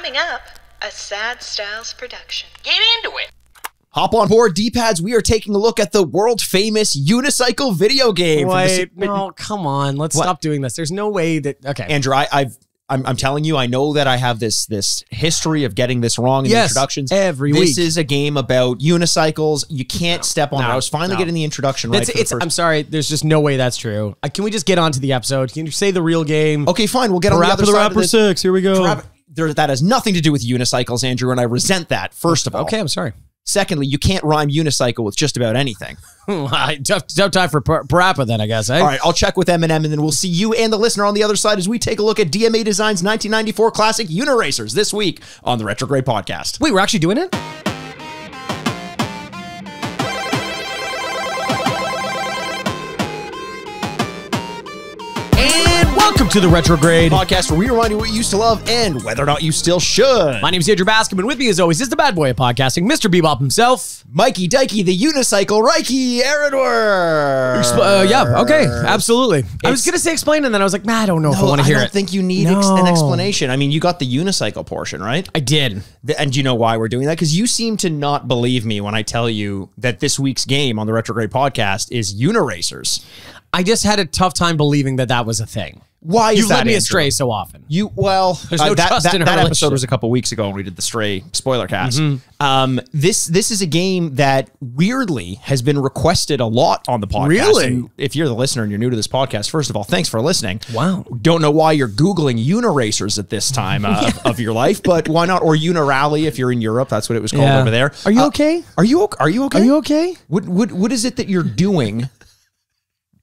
Coming up, a Sad Styles production. Get into it. Hop on board, D-pads. We are taking a look at the world-famous Unicycle video game. Wait, no, come on. Let's stop doing this. There's no way that... Okay. Andrew, I'm telling you, I know that I have this history of getting this wrong in the introductions. Every week. This is a game about unicycles. You can't step on it. I was finally getting the introduction right. I'm sorry. There's just no way that's true. Can we just get on to the episode? Can you say the real game? Okay, fine. We'll get on the other side of this. 6. Here we go. That has nothing to do with unicycles, Andrew, and I resent that, first of all. Okay, I'm sorry. Secondly, you can't rhyme unicycle with just about anything. Tough time for Parappa then, I guess, eh? All right, I'll check with Eminem, and then we'll see you and the listener on the other side as we take a look at DMA Design's 1994 classic Uniracers this week on the Retrograde podcast. Wait, we're actually doing it? Welcome to the Retrograde podcast, where we remind you what you used to love and whether or not you still should. My name is Andrew Bascom, and with me as always is the bad boy of podcasting, Mr. Bebop himself. Mikey Dikey, the unicycle, Reiki Eridwer. Yeah, okay, absolutely. I was going to say explain, and then I was like, nah, I don't know if I want to hear it. I don't think you need an explanation. I mean, you got the unicycle portion, right? I did. And do you know why we're doing that? Because you seem to not believe me when I tell you that this week's game on the Retrograde podcast is Uniracers. I just had a tough time believing that was a thing. Why is that? You've led me astray so often. There's no trust in our that episode was a couple weeks ago when we did the Stray spoiler cast. This is a game that weirdly has been requested a lot on the podcast. Really? And if you're the listener and you're new to this podcast, first of all, thanks for listening. Wow. Don't know why you're Googling Uniracers at this time of your life, but why not? Or Unirally if you're in Europe. That's what it was called over there. Are you okay? Are you okay? Are you okay? What is it that you're doing?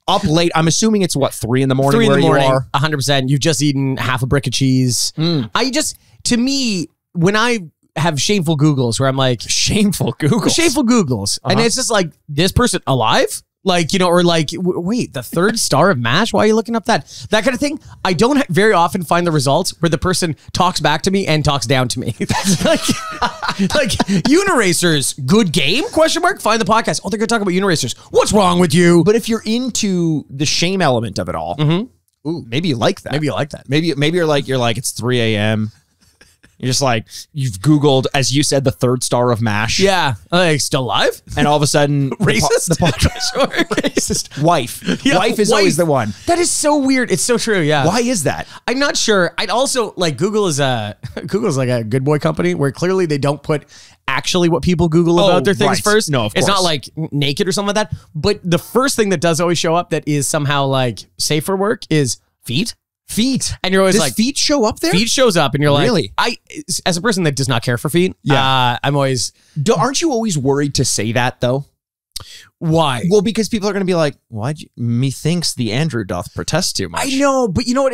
Up late. I'm assuming it's what, 3 in the morning? 3 in the morning. You are? 100%. You've just eaten half a brick of cheese. To me, when I have shameful Googles where I'm like, shameful Googles, and it's just like, this person alive? Like, you know, or like, wait, the 3rd star of MASH? Why are you looking up that kind of thing? I don't very often find the results where the person talks back to me and talks down to me. like Uniracers, good game? ? Find the podcast. Oh, they're going to talk about Uniracers. What's wrong with you? But if you're into the shame element of it all, ooh, maybe you like that. Maybe you like that. Maybe you're like, it's 3 a.m. You're just like, you've Googled, as you said, the 3rd star of MASH. Yeah. Like, still alive? And all of a sudden, racist? The podcast. Racist. Wife. Yeah, wife is always the one. That is so weird. It's so true. Yeah. Why is that? I'm not sure. I'd also like Google's like a good boy company where clearly they don't put actually what people Google about their things first. No, of course. It's not like naked or something like that. But the first thing that does always show up that is somehow like safe for work is feet. And you're always like, feet show up there? Feet shows up and you're like, really? As a person that does not care for feet, I'm always... Aren't you always worried to say that though? Why? Well, because people are going to be like, methinks the Andrew doth protest too much. I know, but you know what?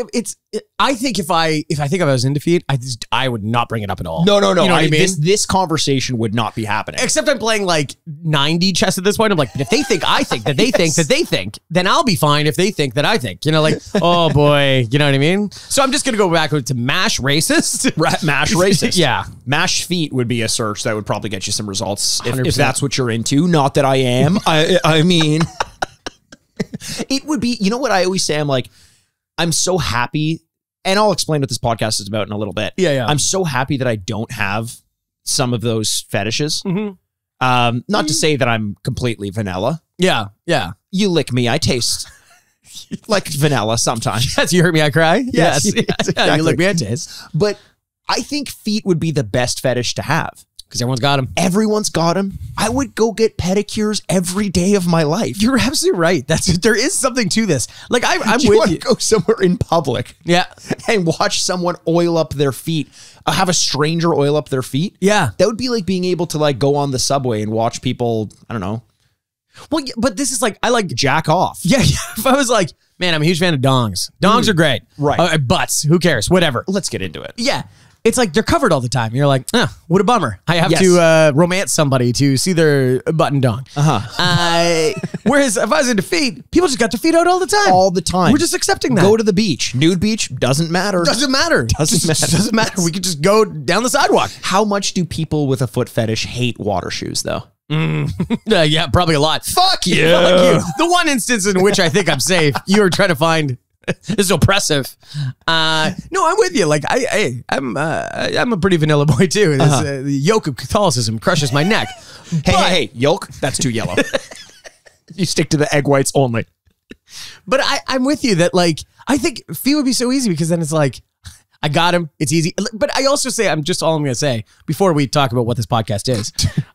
I think if I was into feet, I would not bring it up at all. No. You know what I mean? This conversation would not be happening. Except I'm playing like 90 chess at this point. I'm like, but if they think I think that they think that they think, then I'll be fine if they think that I think. You know, like, oh boy, you know what I mean? So I'm just going to go back to MASH racist. MASH racist. Yeah. MASH feet would be a search that would probably get you some results if that's what you're into. Not that I am. I mean, it would be, you know what I always say? I'm like, I'm so happy, and I'll explain what this podcast is about in a little bit. Yeah. I'm so happy that I don't have some of those fetishes. Not to say that I'm completely vanilla. Yeah. You lick me, I taste like vanilla sometimes. Yes, you hurt me, I cry. Yes. Exactly. You lick me, I taste. But I think feet would be the best fetish to have. Because everyone's got them. Everyone's got them. I would go get pedicures every day of my life. You're absolutely right. There is something to this. Like I'm with you. Want to go somewhere in public, and watch someone oil up their feet. Have a stranger oil up their feet. Yeah, that would be like being able to like go on the subway and watch people. I don't know. Well, but this is like I like jack off. Yeah. If I was like, man, I'm a huge fan of dongs. Dongs are great. Right. Butts. Who cares? Whatever. Let's get into it. Yeah. It's like they're covered all the time. You're like, what a bummer. I have to romance somebody to see their butt and dong. Whereas if I was into feet, people just got their feet out all the time. All the time. We're just accepting that. Go to the beach. Nude beach. Doesn't matter. Doesn't matter. Doesn't matter. We could just go down the sidewalk. How much do people with a foot fetish hate water shoes, though? Yeah, probably a lot. Fuck you. Fuck you. The one instance in which I think I'm safe, you were trying to find This is oppressive. No, I'm with you. Like I'm a pretty vanilla boy too. The yoke of Catholicism crushes my neck. Hey, yolk, that's too yellow. You stick to the egg whites only. But I'm with you that like, I think FIFA would be so easy because then it's like, I got him. It's easy. But I also say, all I'm going to say before we talk about what this podcast is.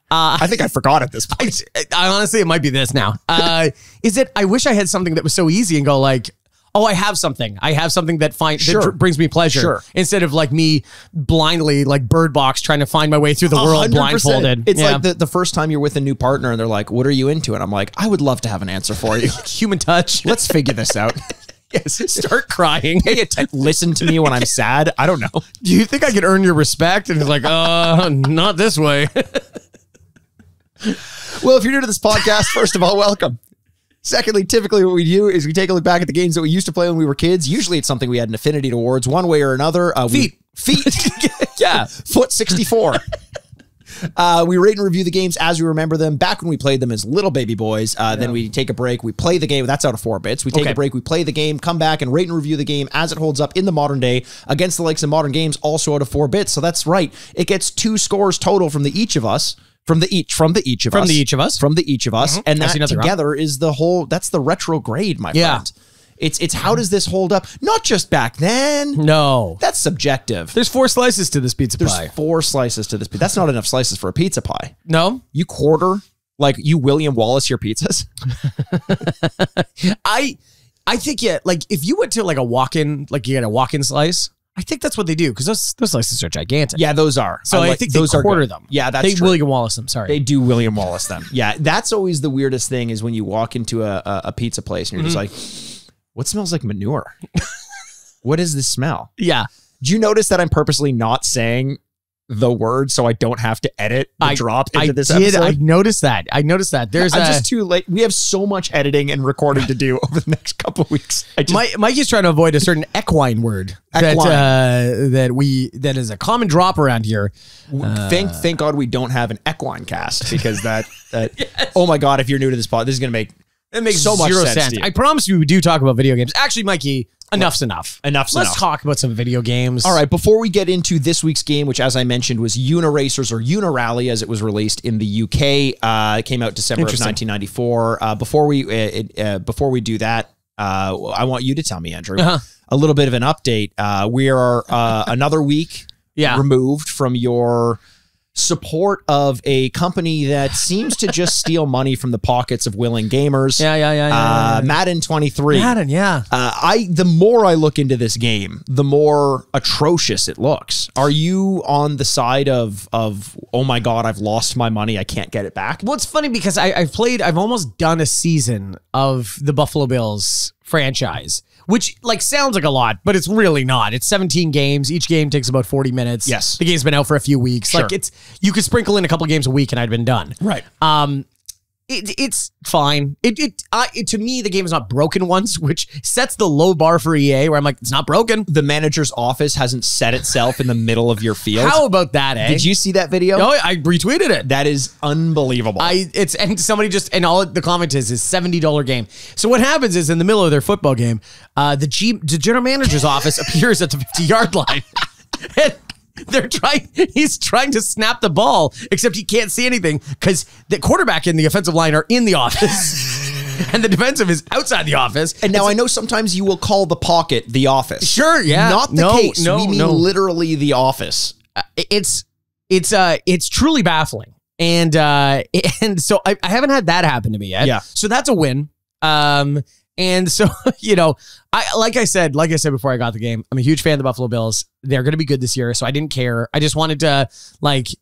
I think I forgot at this point. I honestly, it might be this now. Is it, I wish I had something that was so easy and go like, oh, I have something that brings me pleasure. Sure. Instead of like me blindly, like Bird Box, trying to find my way through the world 100%. blindfolded. It's like the first time you're with a new partner and they're like, what are you into? And I'm like, I would love to have an answer for you. Human touch. Let's figure this out. Yes, start crying. Listen to me when I'm sad. I don't know. Do you think I could earn your respect? And he's like, not this way. Well, if you're new to this podcast, first of all, welcome. Secondly, typically what we do is we take a look back at the games that we used to play when we were kids. Usually it's something we had an affinity towards one way or another. Feet. Yeah. Foot 64. We rate and review the games as we remember them back when we played them as little baby boys. Then we take a break. We play the game. That's out of 4 bits. We take a break. We play the game, come back and rate and review the game as it holds up in the modern day against the likes of modern games, also out of 4 bits. So that's right. It gets 2 scores total from the each of us. From the each of us. And that together is the whole, that's the retrograde, my friend. It's how does this hold up? Not just back then. No. That's subjective. There's 4 slices to this pizza pie. There's 4 slices to this pizza. That's not enough slices for a pizza pie. No. You quarter, like you William Wallace your pizzas. I think, yeah, like if you went to like a walk-in, like you get a walk-in slice, I think that's what they do because those slices are gigantic. Yeah, those are. So I think those quarter them. Yeah, that's true. William Wallace them. Sorry, they do William Wallace them. Yeah, that's always the weirdest thing is when you walk into a pizza place and you're just like, what smells like manure? What is this smell? Yeah. Do you notice that I'm purposely not saying the word so I don't have to edit the drop into this episode? I noticed that. There's I'm just too late. We have so much editing and recording to do over the next couple of weeks. Mikey's trying to avoid a certain equine word that is a common drop around here. Thank God we don't have an equine cast because that yes. Oh my God, if you're new to this pod, this is going to make so much sense. I promise you we do talk about video games. Actually, Mikey, enough's enough. Let's talk about some video games. All right, before we get into this week's game, which as I mentioned was Uniracers or Unirally as it was released in the UK. It came out December of 1994. Before we do that, I want you to tell me, Andrew, a little bit of an update. We are another week removed from your support of a company that seems to just steal money from the pockets of willing gamers. Yeah. Madden 23. Madden, yeah. The more I look into this game, the more atrocious it looks. Are you on the side of oh my God, I've lost my money, I can't get it back? Well, it's funny because I've almost done a season of the Buffalo Bills franchise, which like sounds like a lot, but it's really not. It's 17 games. Each game takes about 40 minutes. Yes. The game's been out for a few weeks. Sure. Like you could sprinkle in a couple of games a week and I'd been done. Right. It's fine. To me, the game is not broken once, which sets the low bar for EA where I'm like, it's not broken. The manager's office hasn't set itself in the middle of your field. How about that, eh? Did you see that video? Oh, I retweeted it. That is unbelievable. And somebody just, all the comment is $70 game. So what happens is in the middle of their football game, the general manager's office appears at the 50-yard line. And he's trying to snap the ball, except he can't see anything because the quarterback and the offensive line are in the office and the defensive is outside the office. And now I know sometimes you will call the pocket the office. Sure, yeah. Not the case. We mean literally the office. It's truly baffling. And so I haven't had that happen to me yet. Yeah. So that's a win. And so, like I said before I got the game, I'm a huge fan of the Buffalo Bills. They're going to be good this year, so I didn't care. I just wanted to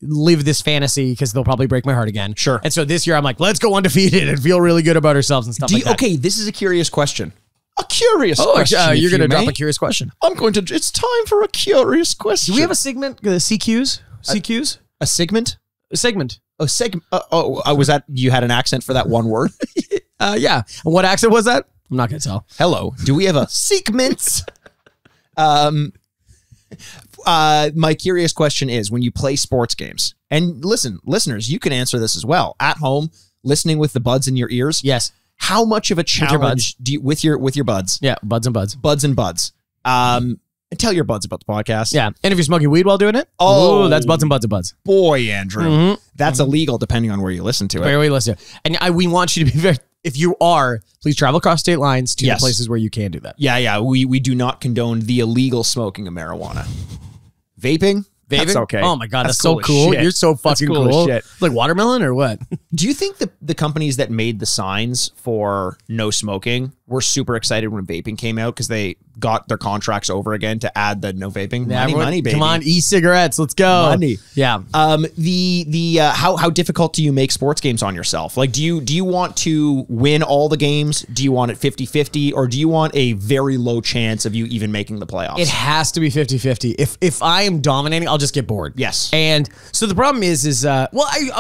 live this fantasy because they'll probably break my heart again. Sure. And so this year I'm like, let's go undefeated and feel really good about ourselves and stuff like that. Okay, this is a curious question. A curious question. You're going to drop a curious question. It's time for a curious question. Do we have a segment? CQs? CQs? A segment? A segment. A segment. Was that, you had an accent for that one word? Yeah. And what accent was that? I'm not going to tell. Hello. Do we have a segment? My curious question is, when you play sports games, and listen, listeners, you can answer this as well. At home, listening with the buds in your ears. Yes. how much of a challenge do you with your buds? Yeah, buds and buds. Buds and buds. And tell your buds about the podcast. Yeah. And if you're smoking weed while doing it, ooh, that's buds and buds and buds. Boy, Andrew. That's illegal depending on where you listen to it. Where we listen. And we want you to be very, if you are, please travel across state lines to the places where you can do that. Yeah. We do not condone the illegal smoking of marijuana. Vaping? That's okay. Oh my God, that's so cool. You're so fucking cool. Shit. Like watermelon or what? Do you think the companies that made the signs for no smoking were super excited when vaping came out because they got their contracts over again to add the no vaping? Money, baby. Come on, e-cigarettes. Let's go. Money. Yeah. How difficult do you make sports games on yourself? Like, do you want to win all the games? Do you want it 50-50? Or do you want a very low chance of you even making the playoffs? It has to be 50-50. If I am dominating, I'll just get bored. Yes. And so the problem is I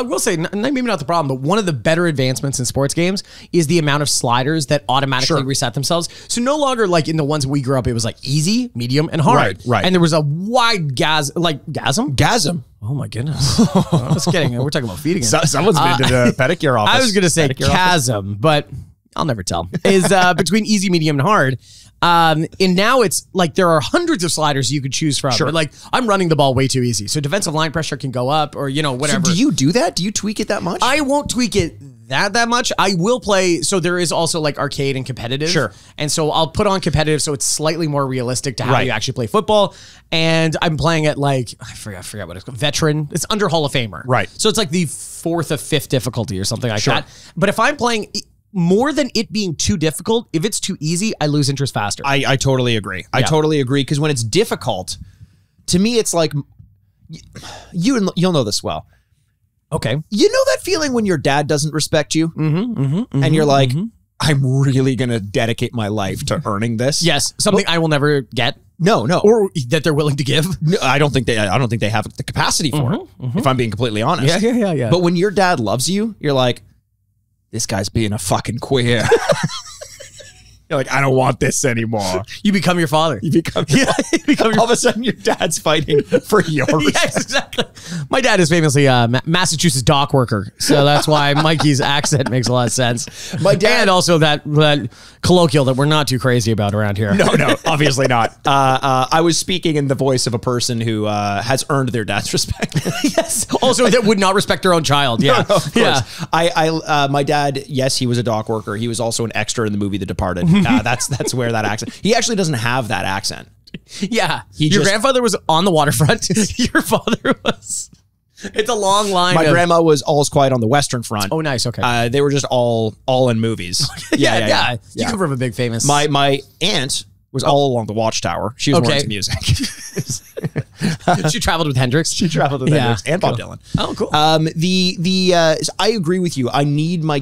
will say, maybe not the problem, but one of the better advancements in sports games is the amount of sliders that automatically reset themselves. So no longer like in the ones we grew up, it was like easy, medium, and hard. Right. And there was a wide gasm. Oh my goodness. I was kidding. We're talking about feet again. Someone's been to the pedicure office. I was going to say chasm, but I'll never tell. Is between easy, medium, and hard. And now it's like there are hundreds of sliders you could choose from. But like I'm running the ball way too easy. So defensive line pressure can go up or, whatever. So do you do that? Do you tweak it that much? I won't tweak it that much. I will play. So there is also like arcade and competitive. Sure. And so I'll put on competitive so it's slightly more realistic to how you actually play football. And I'm playing at like, I forgot what it's called. Veteran. It's under Hall of Famer. Right. So it's like the 4th or 5th difficulty or something like that. But if I'm playing more than it being too difficult, if it's too easy, I lose interest faster. I totally agree. I totally agree. Because when it's difficult, to me, it's like, you'll know this well. Okay. You know that feeling when your dad doesn't respect you? And you're like, I'm really going to dedicate my life to earning this? Yes. Something I will never get. No. Or that they're willing to give. No, I don't think they have the capacity for it, if I'm being completely honest. Yeah. But when your dad loves you, you're like, this guy's being a fucking queer. You're like, I don't want this anymore. You become your father. You become all of a sudden your dad's fighting for your respect. Yes, exactly. My dad is famously a Massachusetts dock worker. So that's why Mikey's accent makes a lot of sense. My dad, and also that colloquial that we're not too crazy about around here. No, obviously not. I was speaking in the voice of a person who has earned their dad's respect. Yes. Also that would not respect their own child. Yeah. No, of course. My dad, yes, he was a dock worker. He was also an extra in the movie The Departed. That's where that accent. He actually doesn't have that accent. Yeah. Your grandfather was on the waterfront. Your father was. It's a long line. My grandma was All's Quiet on the Western Front. Oh, nice. Okay. They were just all in movies. Yeah. You come from a big famous. My aunt was all along the Watchtower. She was more into music. She traveled with Hendrix. Hendrix and Bob Dylan. Oh, cool. I agree with you. I need my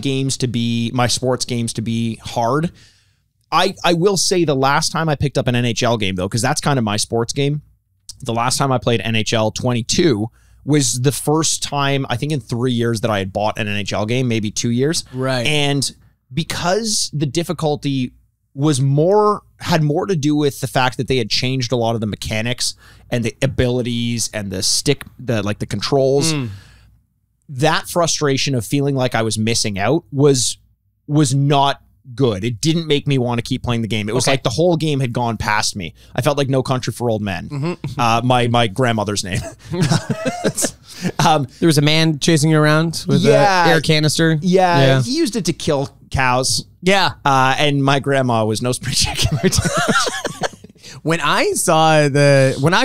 sports games to be hard. I will say the last time I picked up an NHL game, though, because that's kind of my sports game, the last time I played NHL 22 was the first time, I think in 3 years, that I had bought an NHL game, maybe 2 years. Right. And because the difficulty had more to do with the fact that they had changed a lot of the mechanics and the abilities and the controls, that frustration of feeling like I was missing out was not good. It didn't make me want to keep playing the game. It was like the whole game had gone past me. I felt like No Country for Old Men. My grandmother's name. There was a man chasing you around with an air canister. Yeah, he used it to kill cows. Yeah. And my grandma was no spring chicken. When I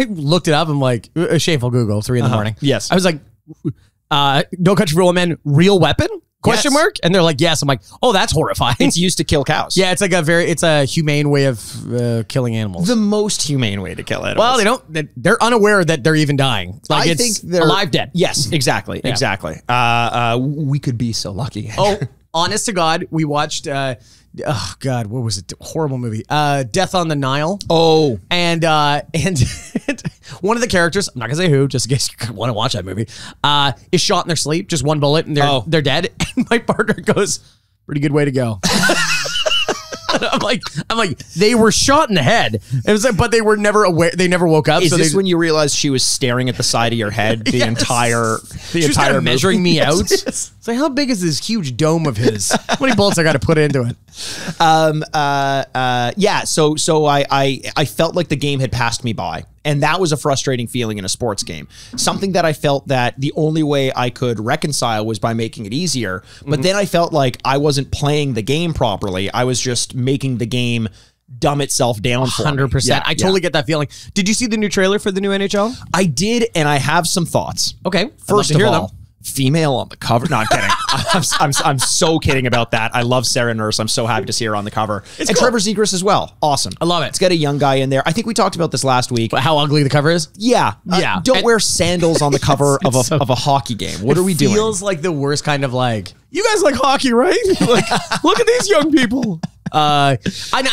looked it up, I'm like, a shameful Google, 3 in the morning. Yes. I was like, No Country for Old Men, real weapon? Question mark? And they're like, yes. I'm like, oh, that's horrifying. It's used to kill cows. Yeah, it's like it's a humane way of killing animals. The most humane way to kill animals. Well, they're unaware that they're even dying. Like, I think they're alive dead. Yes, exactly. Yeah. Exactly. We could be so lucky. Oh, honest to God, we watched, oh God, what was it? Horrible movie. Death on the Nile. Oh. And one of the characters, I'm not gonna say who, just in case you want to watch that movie, is shot in their sleep, just one bullet, and they're dead. And my partner goes, pretty good way to go. I'm like, they were shot in the head. It was like, but they were never aware. They never woke up. Is this when you realized she was staring at the side of your head the entire? She was kind of measuring me out. It's like, how big is this huge dome of his? How many bolts I got to put into it? Yeah. So I felt like the game had passed me by. And that was a frustrating feeling in a sports game. Something that I felt that the only way I could reconcile was by making it easier. But then I felt like I wasn't playing the game properly. I was just making the game dumb itself down for 100%. Yeah, I totally get that feeling. Did you see the new trailer for the new NHL? I did, and I have some thoughts. Okay. First of all, female on the cover. Not kidding. I'm so kidding about that. I love Sarah Nurse. I'm so happy to see her on the cover. And cool. Trevor Zegras as well. Awesome. I love it. It's got a young guy in there. I think we talked about this last week. But how ugly the cover is? Yeah. Yeah. Don't wear sandals on the cover of a hockey game. What are we doing? It feels like the worst kind of like, you guys like hockey, right? Like, look at these young people. I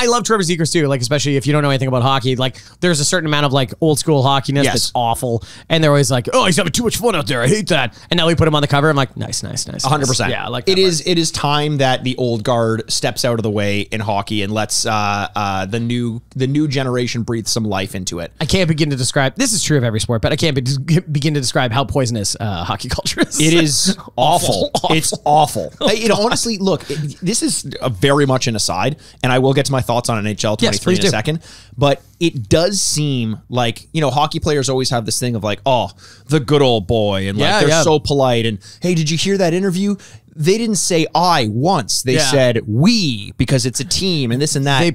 love Trevor Zegras too, like especially if you don't know anything about hockey. Like there's a certain amount of like old school hockeyness that's awful, and they're always like, "Oh, he's having too much fun out there. I hate that." And now we put him on the cover. I'm like, nice, 100%. Yeah, like it is. It is time that the old guard steps out of the way in hockey and lets the new generation breathe some life into it. I can't begin to describe. This is true of every sport, but I can't begin to describe how poisonous hockey culture is. It is awful. It's awful. Honestly, look, this is very much an aside. And I will get to my thoughts on NHL 23 in a second. But it does seem like, hockey players always have this thing of like, oh, the good old boy. And like, they're so polite. And hey, did you hear that interview? They didn't say I once. They said we, because it's a team and this and that. They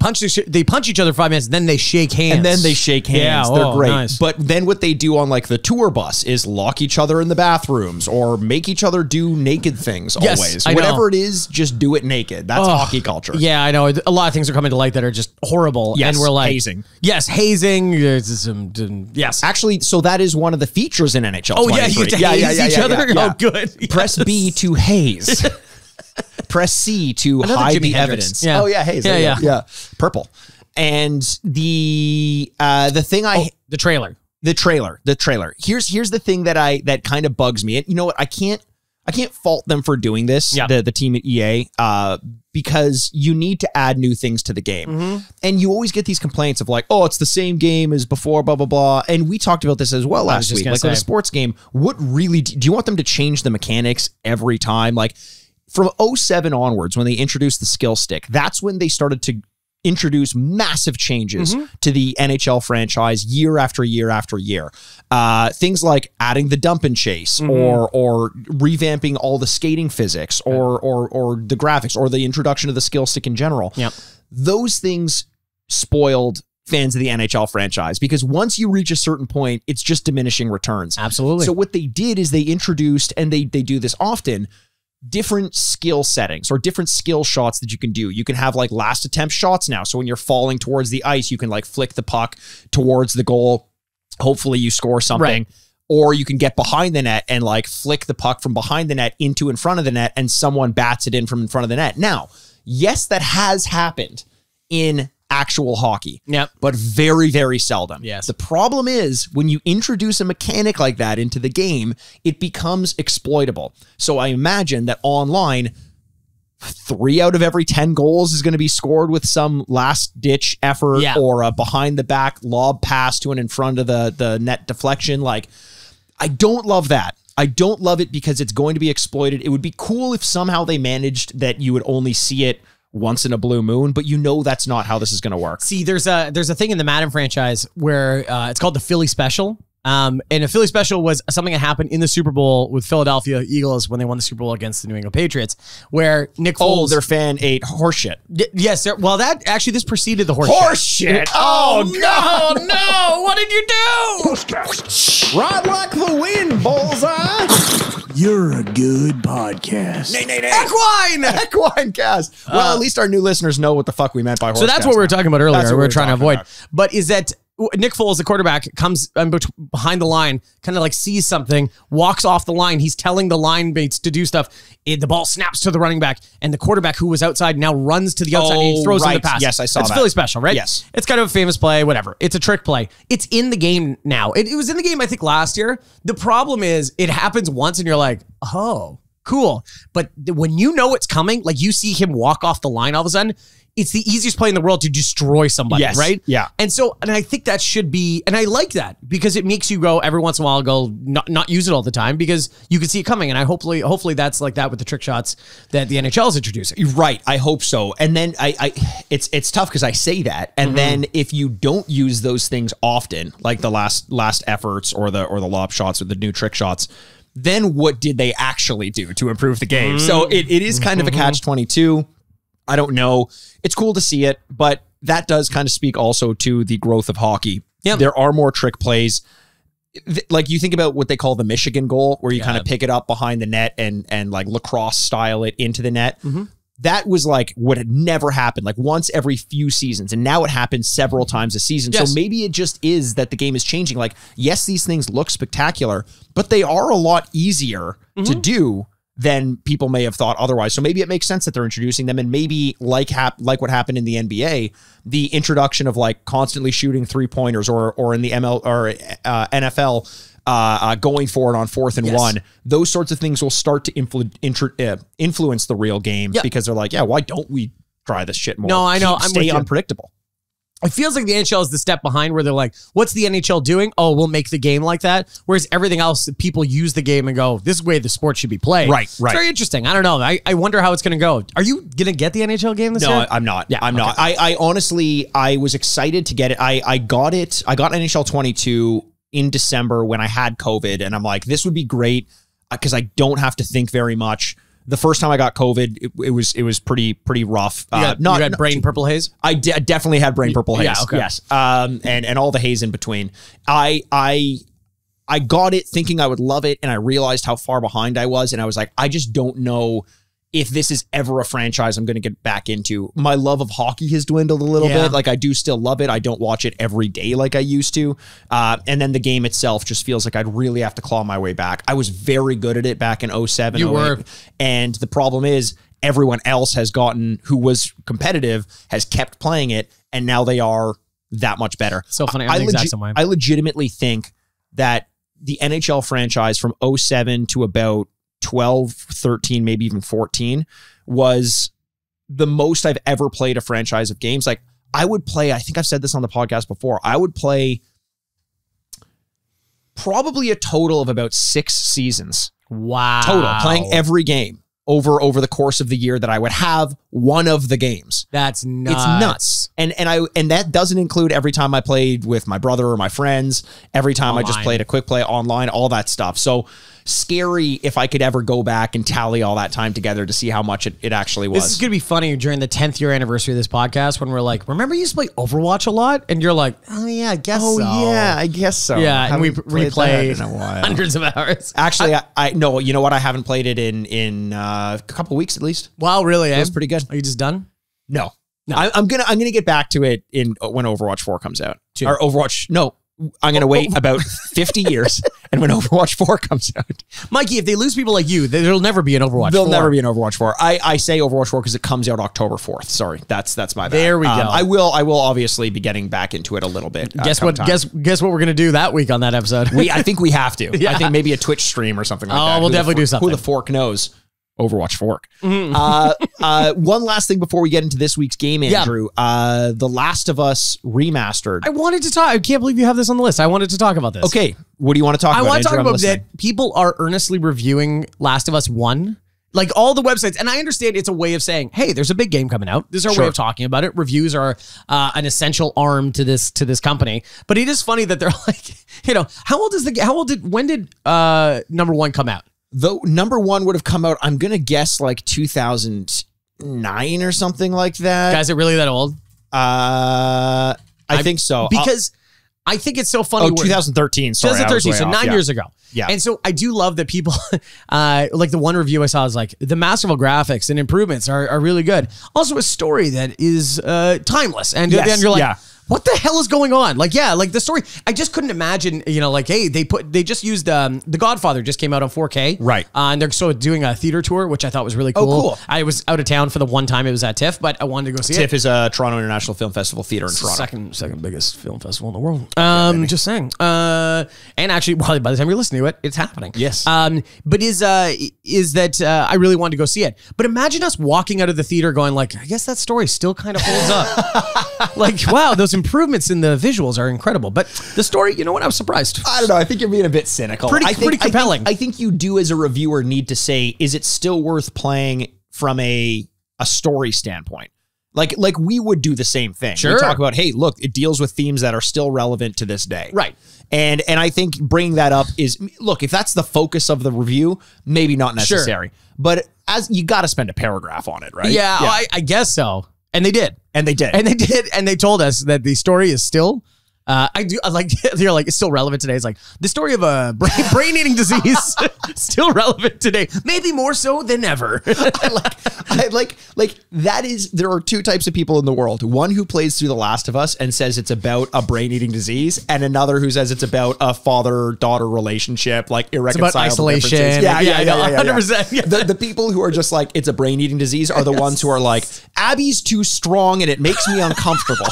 punch each other 5 minutes, then they shake hands. And then they shake hands. Yeah, they're great. Nice. But then what they do on like the tour bus is lock each other in the bathrooms or make each other do naked things always. Whatever it is, just do it naked. That's hockey culture. Yeah, I know. A lot of things are coming to light that are just horrible. Yes, and we're like, hazing. Yes, hazing. Yes. Actually, so that is one of the features in NHL 23. Oh, yeah, you haze each other? Yeah. Oh, good. Yes. Press B to haze. Press C to hide the evidence. Yeah. Oh yeah, haze. Yeah. Purple. And the thing the trailer. Here's the thing that kind of bugs me. And you know what? I can't fault them for doing this. Yeah. The team at EA, because you need to add new things to the game, and you always get these complaints of like, oh, it's the same game as before, blah blah blah. And we talked about this as well last week. Like with a sports game, what really do you want them to change the mechanics every time? Like from 07 onwards, when they introduced the skill stick, that's when they started to introduce massive changes to the NHL franchise year after year after year. Things like adding the dump and chase or revamping all the skating physics or the graphics or the introduction of the skill stick in general. Yep. Those things spoiled fans of the NHL franchise because once you reach a certain point, it's just diminishing returns. Absolutely. So what they did is they introduced, and they do this often, different skill settings or different skill shots that you can do. You can have like last attempt shots now. So when you're falling towards the ice, you can like flick the puck towards the goal. Hopefully you score something. Right. Or you can get behind the net and like flick the puck from behind the net into in front of the net and someone bats it in from in front of the net. Now, yes, that has happened in actual hockey. Yep. But very, very seldom. Yes. The problem is when you introduce a mechanic like that into the game, it becomes exploitable. So I imagine that online, 3 out of every 10 goals is going to be scored with some last ditch effort or a behind the back lob pass to an in front of the net deflection. Like, I don't love that. I don't love it because it's going to be exploited. It would be cool if somehow they managed that you would only see it once in a blue moon, but that's not how this is going to work. See, there's a thing in the Madden franchise where it's called the Philly Special. And a Philly Special was something that happened in the Super Bowl with Philadelphia Eagles when they won the Super Bowl against the New England Patriots, where Nick Foles, their fan ate horseshit. Yes, well, this preceded the horseshit. Oh no! What did you do? Ride like the wind, bullseye. You're a good podcast. Nay. Equine cast. Well, at least our new listeners know what the fuck we meant by horse. So that's what we were talking about earlier. We were trying to avoid. About. But is that Nick Foles, the quarterback, comes behind the line, kind of like sees something, walks off the line. He's telling the line mates to do stuff. The ball snaps to the running back, and the quarterback who was outside now runs to the outside and he throws him the pass. Yes, I saw that. It's Philly Special, right? Yes. It's kind of a famous play, whatever. It's a trick play. It's in the game now. It was in the game, I think, last year. The problem is it happens once and you're like, oh, cool. But when you know it's coming, like you see him walk off the line all of a sudden, it's the easiest play in the world to destroy somebody, Yes. right? Yeah. And so, and I think that should be, and I like that because it makes you go every once in a while, not use it all the time because you can see it coming. And I hopefully that's like that with the trick shots that the NHL is introducing. Right. I hope so. And then it's tough because I say that. And then if you don't use those things often, like the last efforts or the lob shots or the new trick shots, then what did they actually do to improve the game? So it is kind of a catch-22. I don't know. It's cool to see it, but that does kind of speak also to the growth of hockey. Yeah. There are more trick plays. Like you think about what they call the Michigan goal, where you kind of pick it up behind the net and like lacrosse style it into the net. That was like what had never happened, like once every few seasons. And now it happens several times a season. Yes. So maybe it just is that the game is changing. Like, yes, these things look spectacular, but they are a lot easier to do than people may have thought otherwise. So maybe it makes sense that they're introducing them. And maybe like what happened in the NBA, the introduction of like constantly shooting 3-pointers or in the ML or NFL, going for it on 4th and 1, those sorts of things will start to influence the real game because they're like, yeah, why don't we try this shit more? No, I know. Stay unpredictable. It feels like the NHL is the step behind where they're like, what's the NHL doing? Oh, we'll make the game like that. Whereas everything else, people use the game and go, this is the way the sport should be played. Right. It's very interesting. I don't know. I wonder how it's going to go. Are you going to get the NHL game this year? No, I'm not. Yeah, I'm not. I honestly, I was excited to get it. I got it. I got NHL 22 in December when I had COVID, and I'm like, this would be great because I don't have to think very much. The first time I got COVID, it was pretty rough. You had brain purple haze? I definitely had brain purple haze. Yeah, okay. Yes. And all the haze in between. I got it thinking I would love it, and I realized how far behind I was, and I was like, I just don't know if this is ever a franchise I'm going to get back into. My love of hockey has dwindled a little bit. Like, I do still love it. I don't watch it every day like I used to. And then the game itself just feels like I'd really have to claw my way back. I was very good at it back in 07, You 08. were. And the problem is everyone else has gotten, who was competitive, has kept playing it, and now they are that much better. So funny. I'm the exact same way. I legitimately think that the NHL franchise from 07 to about 12, 13, maybe even 14 was the most I've ever played a franchise of games. Like, I would play, I think I've said this on the podcast before, I would play probably a total of about 6 seasons. Wow. Total, playing every game over the course of the year that I would have one of the games. That's nuts. It's nuts. And that doesn't include every time I played with my brother or my friends, every time I just played a quick play online, all that stuff. So scary if I could ever go back and tally all that time together to see how much it actually was. This is going to be funny during the 10th year anniversary of this podcast when we're like, remember you used to play Overwatch a lot? And you're like, oh yeah, I guess so. Yeah, I guess so. Yeah, and we replay in a while. hundreds of hours. Actually, I no, you know what? I haven't played it in a couple weeks at least. Wow, really? That's pretty good. Are you just done? No. I'm gonna get back to it when Overwatch 4 comes out. Or Overwatch, no. I'm going to wait about 50 years, and when Overwatch 4 comes out. Mikey, if they lose people like you, there'll never be an Overwatch 4. There'll never be an Overwatch 4. I say Overwatch 4 because it comes out October 4th. Sorry, that's my bad. There we go. I will obviously be getting back into it a little bit. Guess what we're going to do that week on that episode? I think we have to. Yeah. I think maybe a Twitch stream or something like that. Oh, we'll definitely do something. Who the fork knows? Overwatch Fork. One last thing before we get into this week's game, Andrew. The Last of Us remastered. I wanted to talk. I can't believe you have this on the list. I wanted to talk about this. Okay. What do you want to talk about? I want to Andrew? talk I'm about that people are earnestly reviewing Last of Us 1. Like all the websites. And I understand it's a way of saying, hey, there's a big game coming out. This is our way of talking about it. Reviews are an essential arm to this company. But it is funny that they're like, when did number 1 come out? Though number 1 would have come out, I'm going to guess like 2009 or something like that. Guys, are really that old? I think so. Because I think it's so funny. 2013. Sorry, 2013, so 9 years ago. Yeah. And so I do love that people, like the one review I saw is like, the masterful graphics and improvements are really good. Also a story that is timeless. And then you're like, what the hell is going on? Like, yeah, like the story, I just couldn't imagine, you know, like, hey, they just used, The Godfather just came out on 4K. Right. And they're so doing a theater tour, which I thought was really cool. Oh, cool. I was out of town for the one time it was at TIFF, but I wanted to go see it. TIFF is a Toronto International Film Festival theater in Toronto. Second biggest film festival in the world. Just saying. And actually, well, by the time you're listening to it, it's happening. Yes. But is that I really wanted to go see it. But imagine us walking out of the theater going like, I guess that story still kind of holds up. Like, wow, those improvements in the visuals are incredible. But the story, you know what? I was surprised. I don't know. I think you're being a bit cynical. Pretty compelling. I think you do as a reviewer need to say, is it still worth playing from a story standpoint? Like we would do the same thing. Sure. We talk about, hey, look, it deals with themes that are still relevant to this day. Right. And I think bringing that up is, look, if that's the focus of the review, maybe not necessary. Sure. But as you got to spend a paragraph on it, right? Yeah. I guess so. And they did. And they told us that the story is still, they're like, it's still relevant today. It's like the story of a brain eating disease still relevant today. Maybe more so than ever. like that is, there are two types of people in the world. One who plays through The Last of Us and says it's about a brain eating disease, and another who says it's about a father-daughter relationship, like irreconcilable. It's about isolation. Yeah, 100%. Yeah. The people who are just like, it's a brain eating disease are the ones who are like, Abby's too strong and it makes me uncomfortable.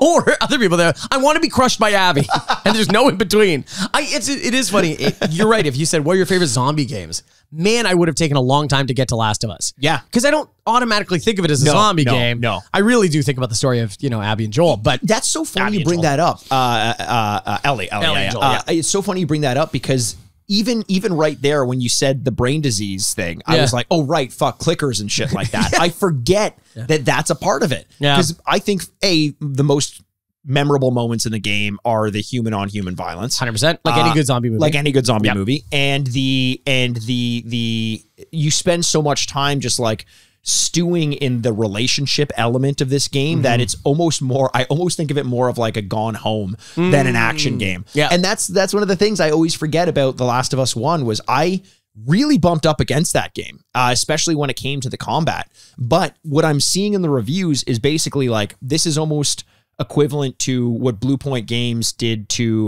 Or other people there, I want to be crushed by Abby, and there's no in between. It is funny. You're right. If you said, what are your favorite zombie games? Man, I would have taken a long time to get to Last of Us. Yeah. Because I don't automatically think of it as a zombie game. No. I really do think about the story of, Abby and Joel. But that's so funny you bring that up. Ellie, and Joel, it's so funny you bring that up because even right there when you said the brain disease thing, I was like, oh, right, fuck, clickers and shit like that. I forget that that's a part of it. Yeah. Because I think, the most memorable moments in the game are the human on human violence. 100%. Like any good zombie movie. Like any good zombie movie. And the you spend so much time just like stewing in the relationship element of this game that it's almost more, I almost think of it more of like a Gone Home than an action game. Yeah. And that's one of the things I always forget about The Last of Us 1 was I really bumped up against that game, especially when it came to the combat. But what I'm seeing in the reviews is basically like, this is almost equivalent to what Blue Point Games did to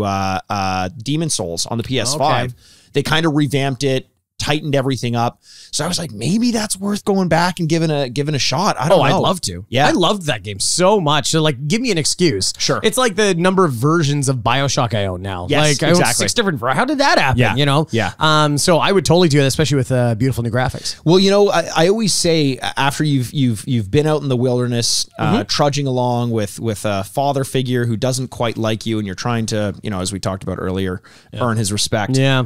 Demon Souls on the PS5. Okay. They kind of revamped it, tightened everything up. So I was like, maybe that's worth going back and giving a shot. I don't know. I'd love to. Yeah. I loved that game so much. So like, give me an excuse. Sure. It's like the number of versions of BioShock I own now. Yes, like I own 6 different. How did that happen? Yeah. You know? Yeah. So I would totally do that, especially with beautiful new graphics. Well, I always say after you've been out in the wilderness, trudging along with a father figure who doesn't quite like you, and you're trying to, as we talked about earlier, earn his respect. Yeah.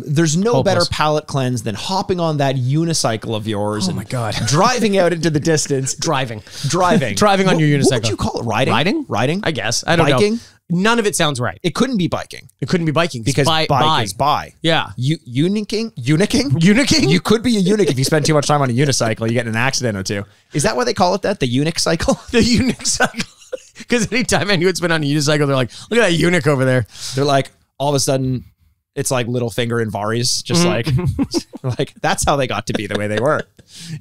There's no better palate cleanse than hopping on that unicycle of yours and driving out into the distance. Driving on your unicycle. What would you call it? Riding? I guess. I don't know. None of it sounds right. It couldn't be biking. It couldn't be biking because bike is by. Yeah. Eunuching? Eunuching? You could be a eunuch if you spend too much time on a unicycle. You get in an accident or two. Is that why they call it that? The eunuch cycle? The eunuch cycle. Because anytime anyone's been on a unicycle, they're like, look at that eunuch over there. They're like, all of a sudden, it's like Littlefinger and Varys, just like that's how they got to be the way they were.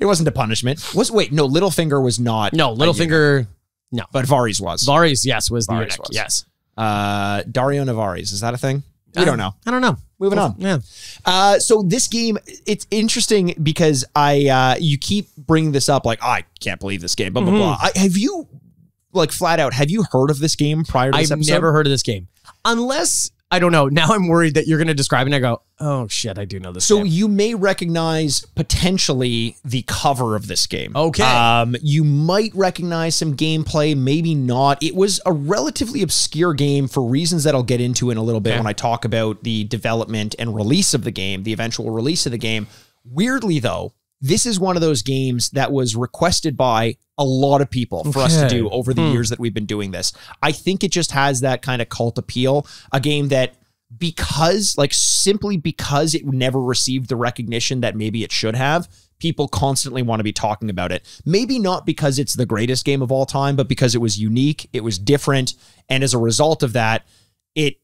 It wasn't a punishment. No, Littlefinger was not. No, Littlefinger, no. But Varys was. Varys, yes, was the eunuch. Yes. Dario Navarres, is that a thing? We don't know. I don't know. Moving on. Yeah. So this game, it's interesting because you keep bringing this up like, I can't believe this game, blah, blah, blah. Have you, like flat out, have you heard of this game prior to this episode? I've never heard of this game. Unless... I don't know. Now I'm worried that you're going to describe it and I go, oh shit, I do know this game. You may recognize potentially the cover of this game. Okay. You might recognize some gameplay, maybe not. It was a relatively obscure game for reasons that I'll get into in a little bit when I talk about the development and release of the game, the eventual release of the game. Weirdly though, this is one of those games that was requested by a lot of people for us to do over the years that we've been doing this. I think it just has that kind of cult appeal, a game that simply because it never received the recognition that maybe it should have, people constantly want to be talking about it. Maybe not because it's the greatest game of all time, but because it was unique, it was different, and as a result of that, it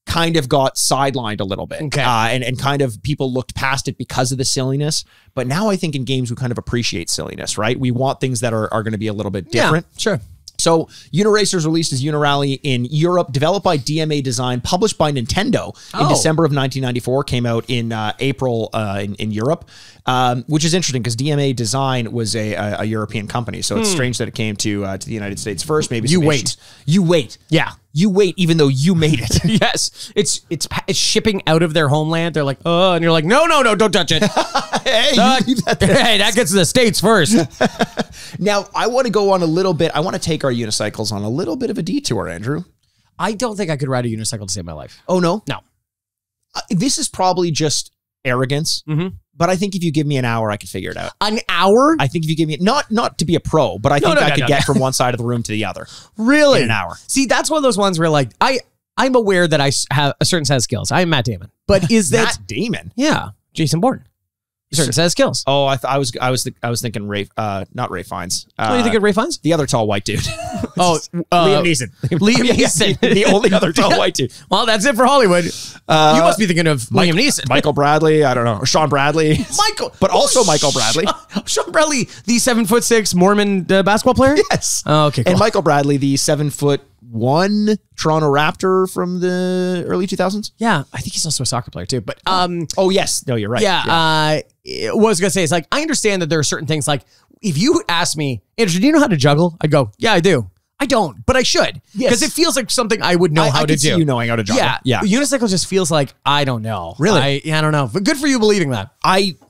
kind of got sidelined a little bit. Okay. And kind of people looked past it because of the silliness. But now I think in games we kind of appreciate silliness, right? We want things that are going to be a little bit different. Yeah, sure. So Uniracers released as Unirally in Europe, developed by DMA Design, published by Nintendo in December of 1994, came out in April in Europe, which is interesting because DMA Design was a European company. So it's strange that it came to the United States first. Maybe You wait. You wait. Yeah. You wait, even though you made it. Yes. It's shipping out of their homeland. They're like, oh, and you're like, no, don't touch it. Hey, Hey, that gets to the States first. Now, I want to go on a little bit. I want to take our unicycles on a little bit of a detour, Andrew. I don't think I could ride a unicycle to save my life. Oh, no? No. This is probably just arrogance. But I think if you give me an hour, I could figure it out. An hour? I think if you give me not to be a pro, but I think I could get from one side of the room to the other. Really? In an hour. See, that's one of those ones where like I'm aware that I have a certain set of skills. I am Matt Damon, but is that Matt Damon? Yeah, Jason Bourne. Certain set of skills. Oh, I was thinking Ray, not Ray Fiennes. What do you think of Ray Fiennes? The other tall white dude. Liam Neeson. Liam Neeson, the only other tall white dude. Well, that's it for Hollywood. You must be thinking of Liam Neeson, Michael Bradley. I don't know, or Sean Bradley. But also Michael Bradley. Sean Bradley, the 7'6" Mormon basketball player. Yes. Oh, okay. Cool. And Michael Bradley, the 7'1" Toronto Raptor from the early 2000s. Yeah, I think he's also a soccer player too. But oh yes, no, you're right. Yeah. What I was gonna say is like I understand that there are certain things like if you ask me, Andrew, do you know how to juggle? I'd go, yeah, I do. I don't, but I should because it feels like something I would know how to do. See you knowing how to juggle. Yeah. Unicycle just feels like I don't know. Really? I don't know. But good for you believing that.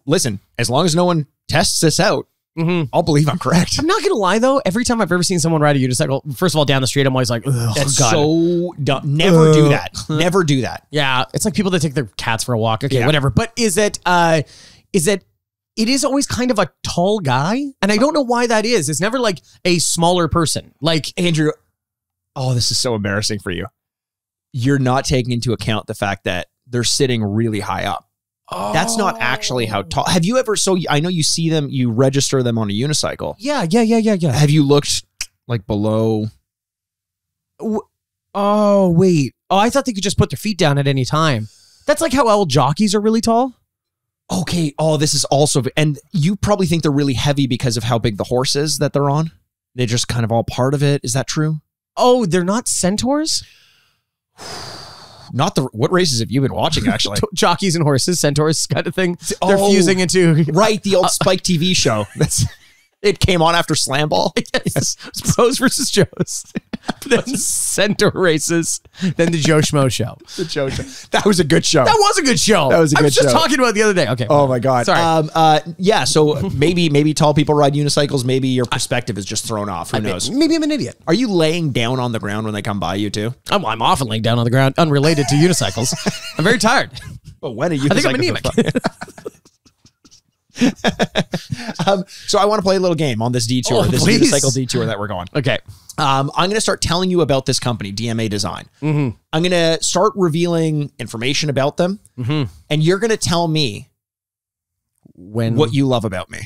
Listen. As long as no one tests this out, I'll believe I'm correct. I'm not gonna lie though. Every time I've ever seen someone ride a unicycle, first of all, down the street, I'm always like, oh, that's God. so dumb. Never do that. Never do that. Yeah, it's like people that take their cats for a walk. Okay, whatever. But is it it is always kind of a tall guy, and I don't know why that is. It's never like a smaller person. Like Andrew. Oh, this is so embarrassing for you. You're not taking into account the fact that they're sitting really high up. Oh. That's not actually how tall. Have you ever? So I know you see them. You register them on a unicycle. Yeah. Have you looked like below? Oh wait. Oh, I thought they could just put their feet down at any time. That's like how old jockeys are really tall. Okay. Oh, this is also, and you probably think they're really heavy because of how big the horse is that they're on. They're just kind of all part of it. Is that true? Oh, they're not centaurs? Not what races have you been watching, actually? Jockeys and horses, centaurs kind of thing. They're fusing into... Right, the old Spike TV show. It came on after Slam Ball. Yes. It's Pros versus Joes. Then centaur races. Then the Joe Schmo show. The Joe show. That was a good show. That was a good show. That was a good show. I was just talking about it the other day. Okay. Oh my God. Sorry. Yeah. So maybe tall people ride unicycles. Maybe your perspective is just thrown off. Who knows? Maybe I'm an idiot. Are you laying down on the ground when they come by you too? I'm often laying down on the ground, unrelated to unicycles. I'm very tired. But when are you? I think I'm anemic. So I want to play a little game on this detour, this unicycle detour that we're going. Okay. I'm going to start telling you about this company, DMA Design. I'm going to start revealing information about them, and you're going to tell me what you love about me.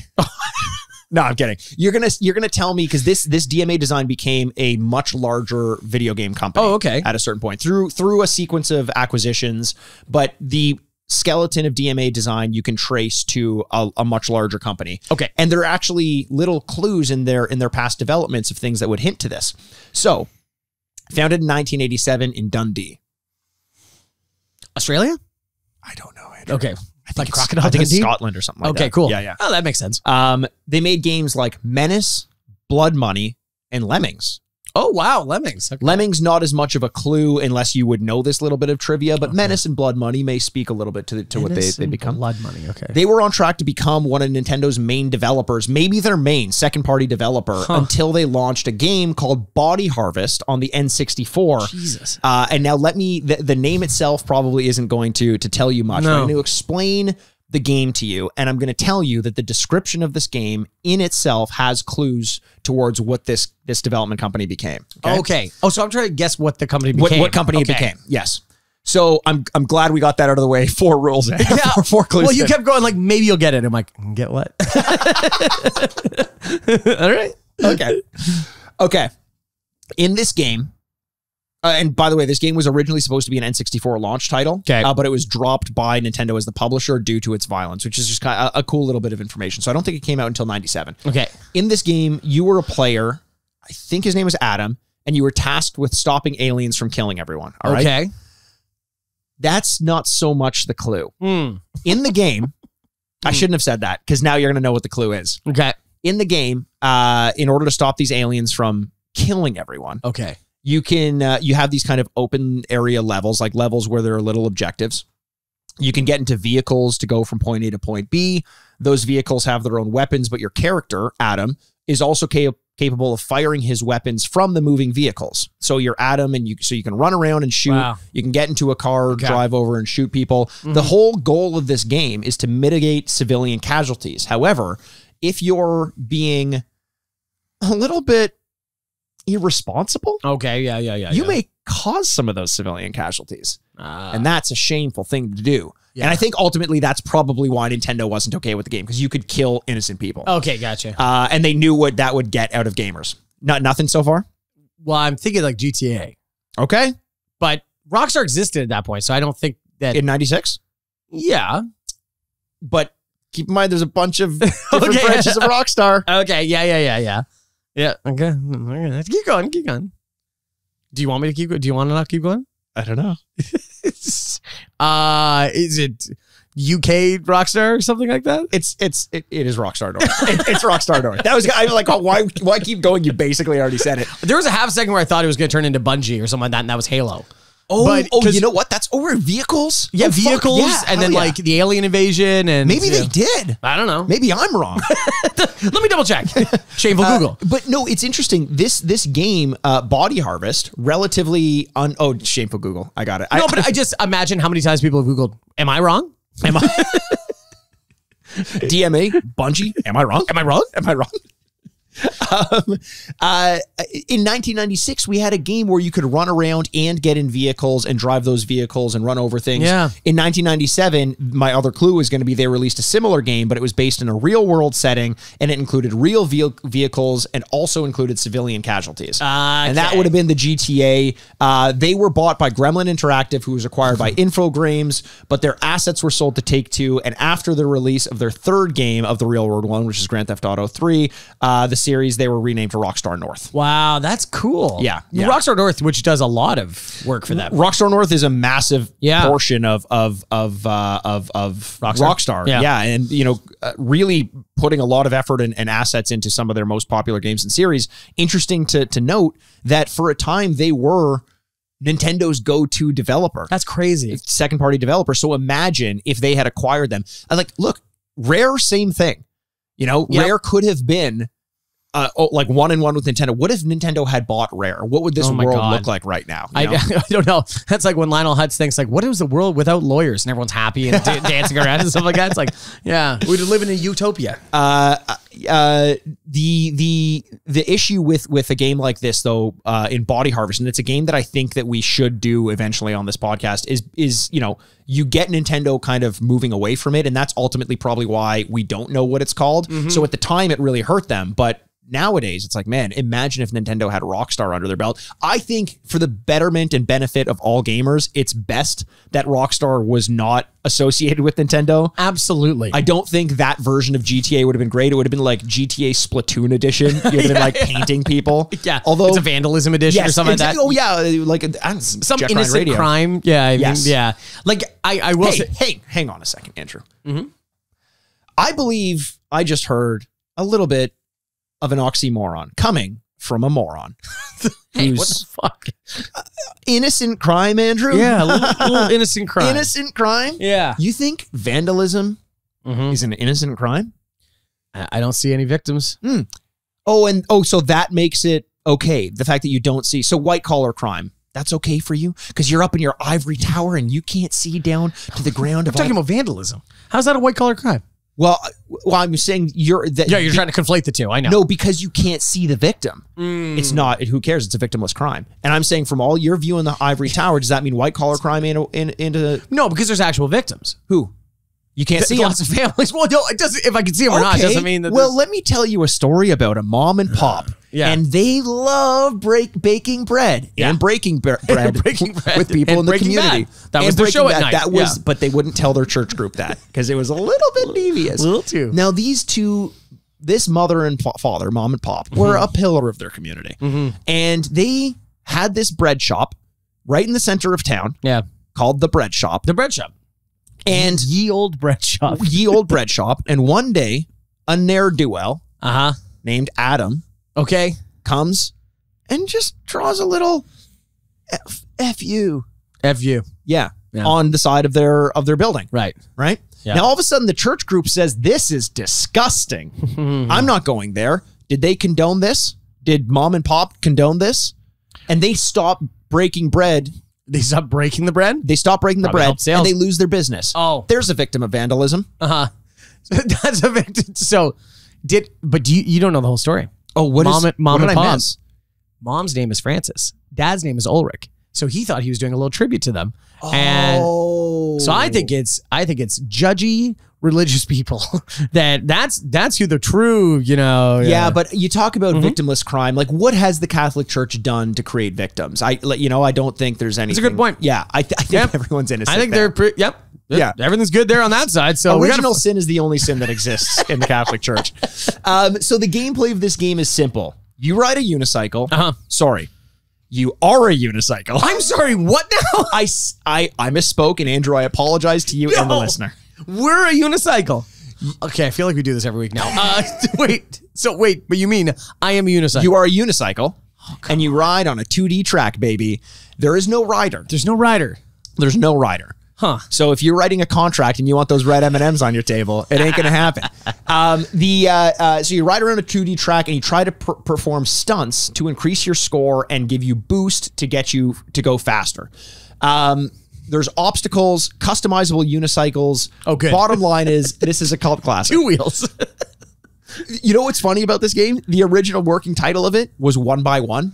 No, I'm kidding. You're gonna tell me because this DMA Design became a much larger video game company. Oh, okay. At a certain point through a sequence of acquisitions, but the skeleton of DMA Design you can trace to a much larger company. Okay. And there are actually little clues in their past developments of things that would hint to this. So, founded in 1987 in Dundee. Australia? I don't know, Andrew. Okay. I think it's Scotland or something like that. Okay, cool. Yeah. Oh, that makes sense. They made games like Menace, Blood Money, and Lemmings. Oh, wow. Lemmings. Okay. Lemmings, not as much of a clue unless you would know this little bit of trivia, but Menace and Blood Money may speak a little bit to what they become. Blood Money, okay. They were on track to become one of Nintendo's main developers, maybe their main second-party developer, until they launched a game called Body Harvest on the N64. Jesus. And now the name itself probably isn't going to tell you much. No. I'm going to explain the game to you, and I'm going to tell you that the description of this game in itself has clues towards what this development company became. Okay. Oh, so I'm trying to guess what the company became. What company it became. Yes. So I'm glad we got that out of the way. 4 rules. Yeah. Four clues. Well, you kept going like, maybe you'll get it. I'm like, get what? All right. Okay. In this game, and by the way, this game was originally supposed to be an N64 launch title, but it was dropped by Nintendo as the publisher due to its violence, which is just kind of a cool little bit of information. So I don't think it came out until 97. Okay. In this game, you were a player I think his name was Adam, and you were tasked with stopping aliens from killing everyone. All right. Okay. That's not so much the clue. Mm. In the game, I shouldn't have said that because now you're going to know what the clue is. Okay. In the game, in order to stop these aliens from killing everyone, Okay. you can you have these kind of open area levels, like levels where there are little objectives. You can get into vehicles to go from point A to point B. Those vehicles have their own weapons, but your character, Adam, is also capable of firing his weapons from the moving vehicles. So you're Adam, and you can run around and shoot. Wow. You can get into a car, drive over and shoot people. Mm-hmm. The whole goal of this game is to mitigate civilian casualties. However, if you're being a little bit irresponsible, Okay. Yeah. you may cause some of those civilian casualties. And that's a shameful thing to do. Yeah. And I think ultimately that's probably why Nintendo wasn't okay with the game, because you could kill innocent people. Okay. Gotcha. And they knew what that would get out of gamers. Nothing so far? Well, I'm thinking like GTA, Okay. but Rockstar existed at that point, so I don't think that. In 96? Yeah. But keep in mind, there's a bunch of different Okay. branches of Rockstar. Okay. Yeah. Okay. Let's keep going. Do you want me to keep going? Do you want to not keep going? I don't know. Is it UK Rockstar or something like that? It is Rockstar North. It's Rockstar North. That was, I'm like, oh, why keep going? You basically already said it. There was a half second where I thought it was going to turn into Bungie or something like that, and that was Halo. Oh, But- you know what? That's over vehicles. Yeah, Oh, fuck, vehicles, yeah, and then hell yeah. like the alien invasion, and Maybe they did. I don't know. Maybe I'm wrong. Let me double check. Shameful Google. But no, it's interesting. This game, Body Harvest, relatively shameful Google. I got it. No, but I just imagine how many times people have Googled, am I wrong? Am I DMA Bungie? Am I wrong? Am I wrong? Am I wrong? In 1996, we had a game where you could run around and get in vehicles and drive those vehicles and run over things. Yeah. In 1997, my other clue was going to be they released a similar game, but it was based in a real world setting, and it included real vehicles and also included civilian casualties. And that would have been the GTA. They were bought by Gremlin Interactive, who was acquired by Infogrames, but their assets were sold to Take-Two. And after the release of their third game of the real world one, which is Grand Theft Auto 3, the series, they were renamed to Rockstar North. Wow, that's cool. Yeah. Rockstar North, which does a lot of work for them. Rockstar North is a massive portion of Rockstar. Rockstar. Yeah. And, really putting a lot of effort and assets into some of their most popular games and series. Interesting to note that for a time they were Nintendo's go-to developer. That's crazy. Second party developer. So imagine if they had acquired them. Look, Rare, same thing. Rare could have been like 1-1 with Nintendo. What if Nintendo had bought Rare? What would this world look like right now? I don't know. That's like when Lionel Hutz thinks like, what is the world without lawyers? And everyone's happy and dancing around and stuff like that. It's like, yeah, we'd live in a utopia. The issue with a game like this, though, in Body Harvest, and it's a game that I think that we should do eventually on this podcast, is you get Nintendo kind of moving away from it, and that's ultimately probably why we don't know what it's called. Mm-hmm. So at the time, it really hurt them, but nowadays, it's like, man, imagine if Nintendo had Rockstar under their belt. I think for the betterment and benefit of all gamers, it's best that Rockstar was not associated with Nintendo. Absolutely. I don't think that version of GTA would have been great. It would have been like GTA Splatoon edition. You would have been like painting people. Yeah. Although it's a vandalism edition or something like that. Oh yeah. Like some innocent crime. Yeah. I mean, yeah. Like I will say, hey, hang on a second, Andrew. Mm-hmm. I believe I just heard a little bit of an oxymoron coming from a moron. Hey, what the fuck? Innocent crime, Andrew? Yeah, a little innocent crime. Innocent crime? Yeah. You think vandalism is an innocent crime? I don't see any victims. So that makes it okay. The fact that you don't see. So white collar crime, that's okay for you? Because you're up in your ivory tower and you can't see down to the ground. I'm talking about vandalism. How's that a white collar crime? Well, I'm saying you're trying to conflate the two. I know. No, because you can't see the victim. It's not. Who cares? It's a victimless crime. And I'm saying, from all your view in the ivory tower, does that mean white collar crime into? No, because there's actual victims. Who? You can't see lots of families. Well, no, it doesn't. If I can see them or not, it doesn't mean that. Well, let me tell you a story about a mom and pop. Yeah. And they love baking bread and breaking bread with people in the community. Bad. That was their show at night. That was, but they wouldn't tell their church group that because it was a little bit devious. Little too. Now, these two this mother and father, mom and pop, were a pillar of their community. And they had this bread shop right in the center of town. Yeah. Called the Bread Shop. The bread shop. And Ye old bread shop. Ye old bread shop. And one day, a ne'er-do-well named Adam Okay. comes and just draws a little F you. F you. Yeah. Yeah. On the side of their building. Right. Right? Yeah. Now, all of a sudden, the church group says, this is disgusting. I'm not going there. Did they condone this? Did mom and pop condone this? And they stop breaking bread. They stop breaking the bread? They stop breaking the Probably bread help sales. and they lose their business. Oh. There's a victim of vandalism. That's a victim. So, but you don't know the whole story. Oh, what Mom what and did I pop. miss? Mom's name is Francis. Dad's name is Ulrich. So he thought he was doing a little tribute to them. And so I think it's judgy religious people. that's who the true, Yeah, but you talk about victimless crime. Like, what has the Catholic Church done to create victims? I don't think there's anything. That's a good point. Yeah, I think everyone's innocent. I think there. they're Yeah. everything's good there on that side. So original sin is the only sin that exists in the Catholic Church. So the gameplay of this game is simple. You ride a unicycle. Sorry. You are a unicycle. I'm sorry, what now? I misspoke, and Andrew, I apologize to you and the listener. We're a unicycle. Okay, I feel like we do this every week now. Wait, but you mean I am a unicycle? You are a unicycle, and you ride on a 2D track, baby. There is no rider. There's no rider. There's no rider. Huh. So if you're writing a contract and you want those red M&Ms on your table, it ain't going to happen. So you ride around a 2D track and you try to perform stunts to increase your score and give you boost to get you to go faster. There's obstacles, customizable unicycles. Oh, good. Bottom line is, this is a cult classic. 2 wheels. You know what's funny about this game? The original working title of it was 1 by 1.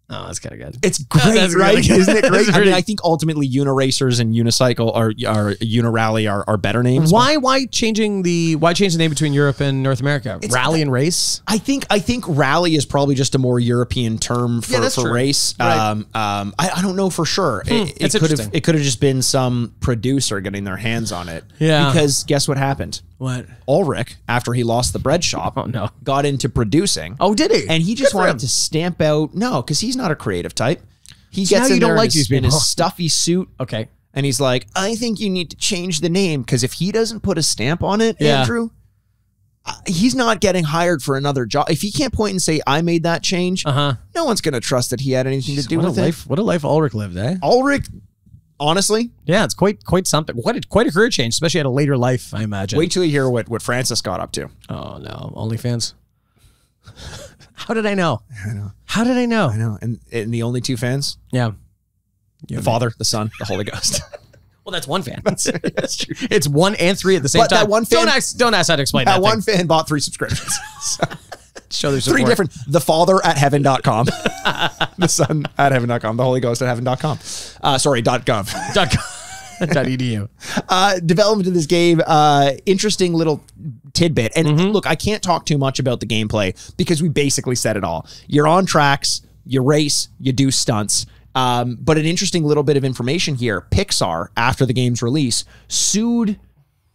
Oh, that's kind of good. It's great, That's right? really good. Isn't it great? That's I think ultimately Uniracers and Unicycle or Unirally are better names. Why change the name between Europe and North America? Rally and race? I think rally is probably just a more European term for true. race. Right. I don't know for sure. It could have just been some producer getting their hands on it. Yeah. Because guess what happened? What? Ulrich, after he lost the bread shop, got into producing. Oh, did he? And he just wanted to stamp out, because he's not a creative type. He gets in there in his stuffy suit. Okay. And he's like, I think you need to change the name, because if he doesn't put a stamp on it, Andrew, he's not getting hired for another job. If he can't point and say, I made that change, no one's going to trust that he had anything to do with it. What a life Ulrich lived, eh? Ulrich, honestly. Yeah, it's quite something. Quite a career change, especially at a later life, I imagine. Wait till you hear what Francis got up to. Oh, no. OnlyFans? How did I know? I know. How did I know? I know. And the only two fans? Yeah. The Father, the Son, the Holy Ghost. Well, that's one fan. That's true. It's 1 and 3 at the same But time. that one fan, don't ask how to explain that. That one fan bought 3 subscriptions. So, show their support. 3 different. The Father at heaven.com. The Son at heaven.com. The Holy Ghost at heaven.com. .gov. .edu. Development of this game, interesting little tidbit. And look, I can't talk too much about the gameplay because we basically said it all. You're on tracks, you race, you do stunts. But an interesting little bit of information here. Pixar, after the game's release, sued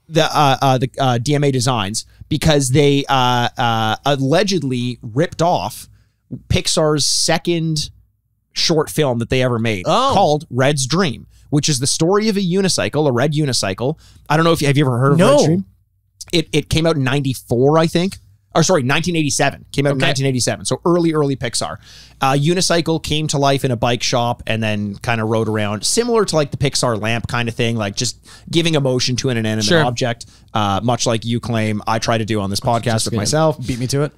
the DMA Designs because they allegedly ripped off Pixar's second short film that they ever made called Red's Dream, which is the story of a unicycle, a red unicycle. I don't know if have you ever heard of Red's Dream? It came out in 94, I think. Or sorry, 1987. Came out in 1987. So early Pixar. Unicycle came to life in a bike shop and then kind of rode around, similar to like the Pixar lamp kind of thing, like just giving emotion to an inanimate object, much like you claim I try to do on this podcast with myself. Beat me to it.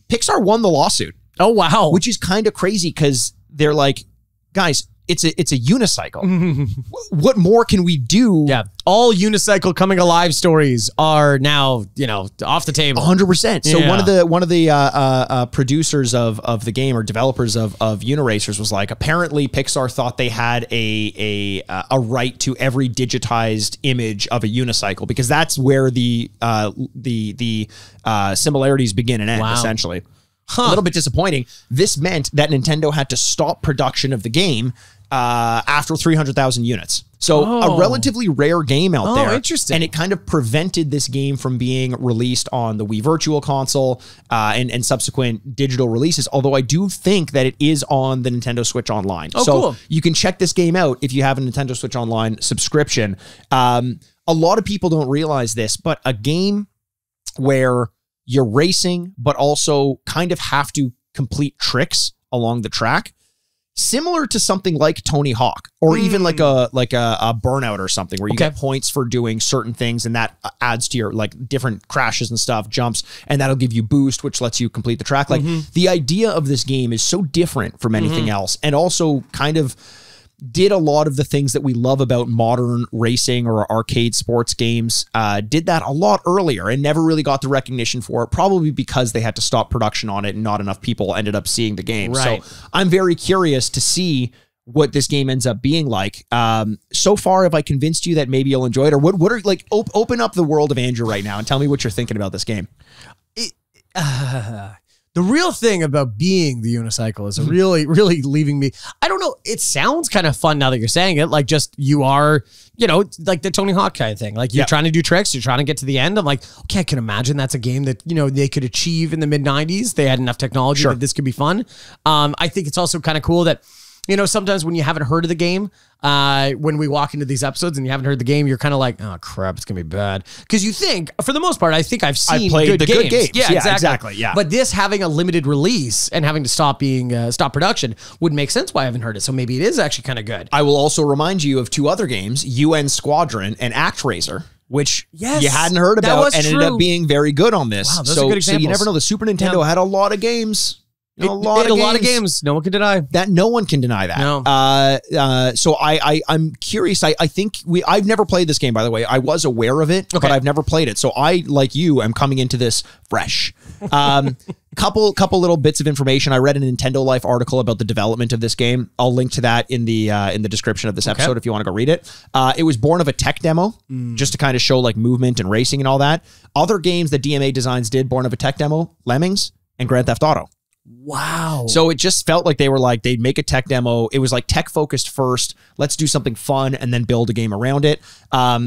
Pixar won the lawsuit. Oh, wow. Which is kind of crazy because they're like, guys, it's a unicycle. What more can we do? Yeah. All unicycle coming alive stories are now, off the table. 100%. So one of the producers of the game or developers of Uniracers was like, apparently Pixar thought they had a right to every digitized image of a unicycle because that's where the similarities begin and end, essentially. A little bit disappointing. This meant that Nintendo had to stop production of the game after 300,000 units. So a relatively rare game out there. Interesting. And it kind of prevented this game from being released on the Wii Virtual Console and subsequent digital releases. Although I do think that it is on the Nintendo Switch Online. So cool. You can check this game out if you have a Nintendo Switch Online subscription. A lot of people don't realize this, but a game where you're racing, but also kind of have to complete tricks along the track, similar to something like Tony Hawk, or even like a Burnout or something, where you get points for doing certain things, and that adds to your like different crashes and stuff, jumps, and that'll give you boost, which lets you complete the track. Like the idea of this game is so different from anything else, and also kind of did a lot of the things that we love about modern racing or arcade sports games, did that a lot earlier and never really got the recognition for it, probably because they had to stop production on it and not enough people ended up seeing the game. Right. So I'm very curious to see what this game ends up being like. So far, have I convinced you that maybe you'll enjoy it? Or what are like, open up the world of Andrew right now and tell me what you're thinking about this game. The real thing about being the unicycle is really, really leaving me. I don't know. It sounds kind of fun now that you're saying it. Like just you are, you know, like the Tony Hawk kind of thing. Like you're trying to do tricks. You're trying to get to the end. I'm like, okay, I can imagine that's a game that, you know, they could achieve in the mid 90s. They had enough technology that this could be fun. I think it's also kind of cool that, you know, sometimes when you haven't heard of the game, when we walk into these episodes and you haven't heard the game, you're kind of like, oh crap, it's gonna be bad. Because you think, for the most part, I think I've seen good games. Yeah, exactly. Yeah. But this having a limited release and having to stop production would make sense why I haven't heard it. So maybe it is actually kind of good. I will also remind you of two other games, UN Squadron and ActRaiser, which you hadn't heard about and ended up being very good on this. Wow, those are good examples. So you never know. The Super Nintendo had a lot of games. A lot of games. No one can deny that. No one can deny that. No. So I'm curious. I think I've never played this game, by the way. I was aware of it, but I've never played it. So I, like you, am coming into this fresh. Couple little bits of information. I read a Nintendo Life article about the development of this game. I'll link to that in the description of this episode if you want to go read it. It was born of a tech demo, just to kind of show like movement and racing and all that. Other games that DMA Designs did born of a tech demo: Lemmings and Grand Theft Auto. Wow. So it just felt like they were like, they'd make a tech demo. It was like tech focused first. Let's do something fun and then build a game around it.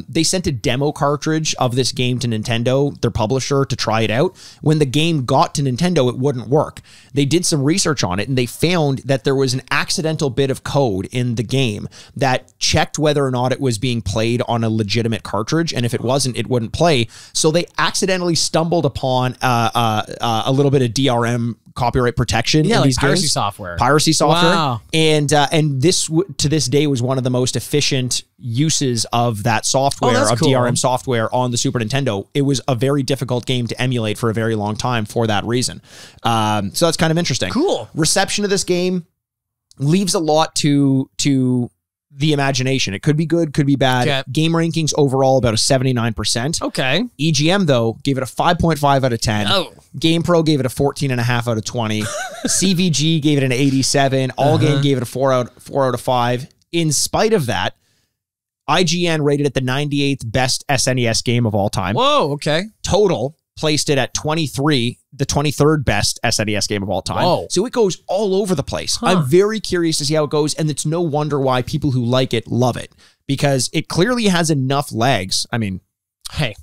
They sent a demo cartridge of this game to Nintendo, their publisher, to try it out. When the game got to Nintendo, it wouldn't work. They did some research on it and they found that there was an accidental bit of code in the game that checked whether or not it was being played on a legitimate cartridge. And if it wasn't, it wouldn't play. So they accidentally stumbled upon a little bit of DRM copyright protection in these piracy games. software. Wow. And this to this day was one of the most efficient uses of that software, DRM software on the Super Nintendo. It was a very difficult game to emulate for a very long time for that reason. So that's kind of interesting. Cool. Reception of this game leaves a lot to the imagination. It could be good, could be bad. Okay. Game rankings overall about a 79%. Okay. EGM though gave it a 5.5 out of 10. Oh. GamePro gave it a 14.5 out of 20. CVG gave it an 87. Allgame gave it a 4 out of 5. In spite of that, IGN rated it the 98th best SNES game of all time. Whoa, okay. Total placed it at 23, the 23rd best SNES game of all time. Whoa. So it goes all over the place. I'm very curious to see how it goes, and it's no wonder why people who like it love it, because it clearly has enough legs. I mean, hey,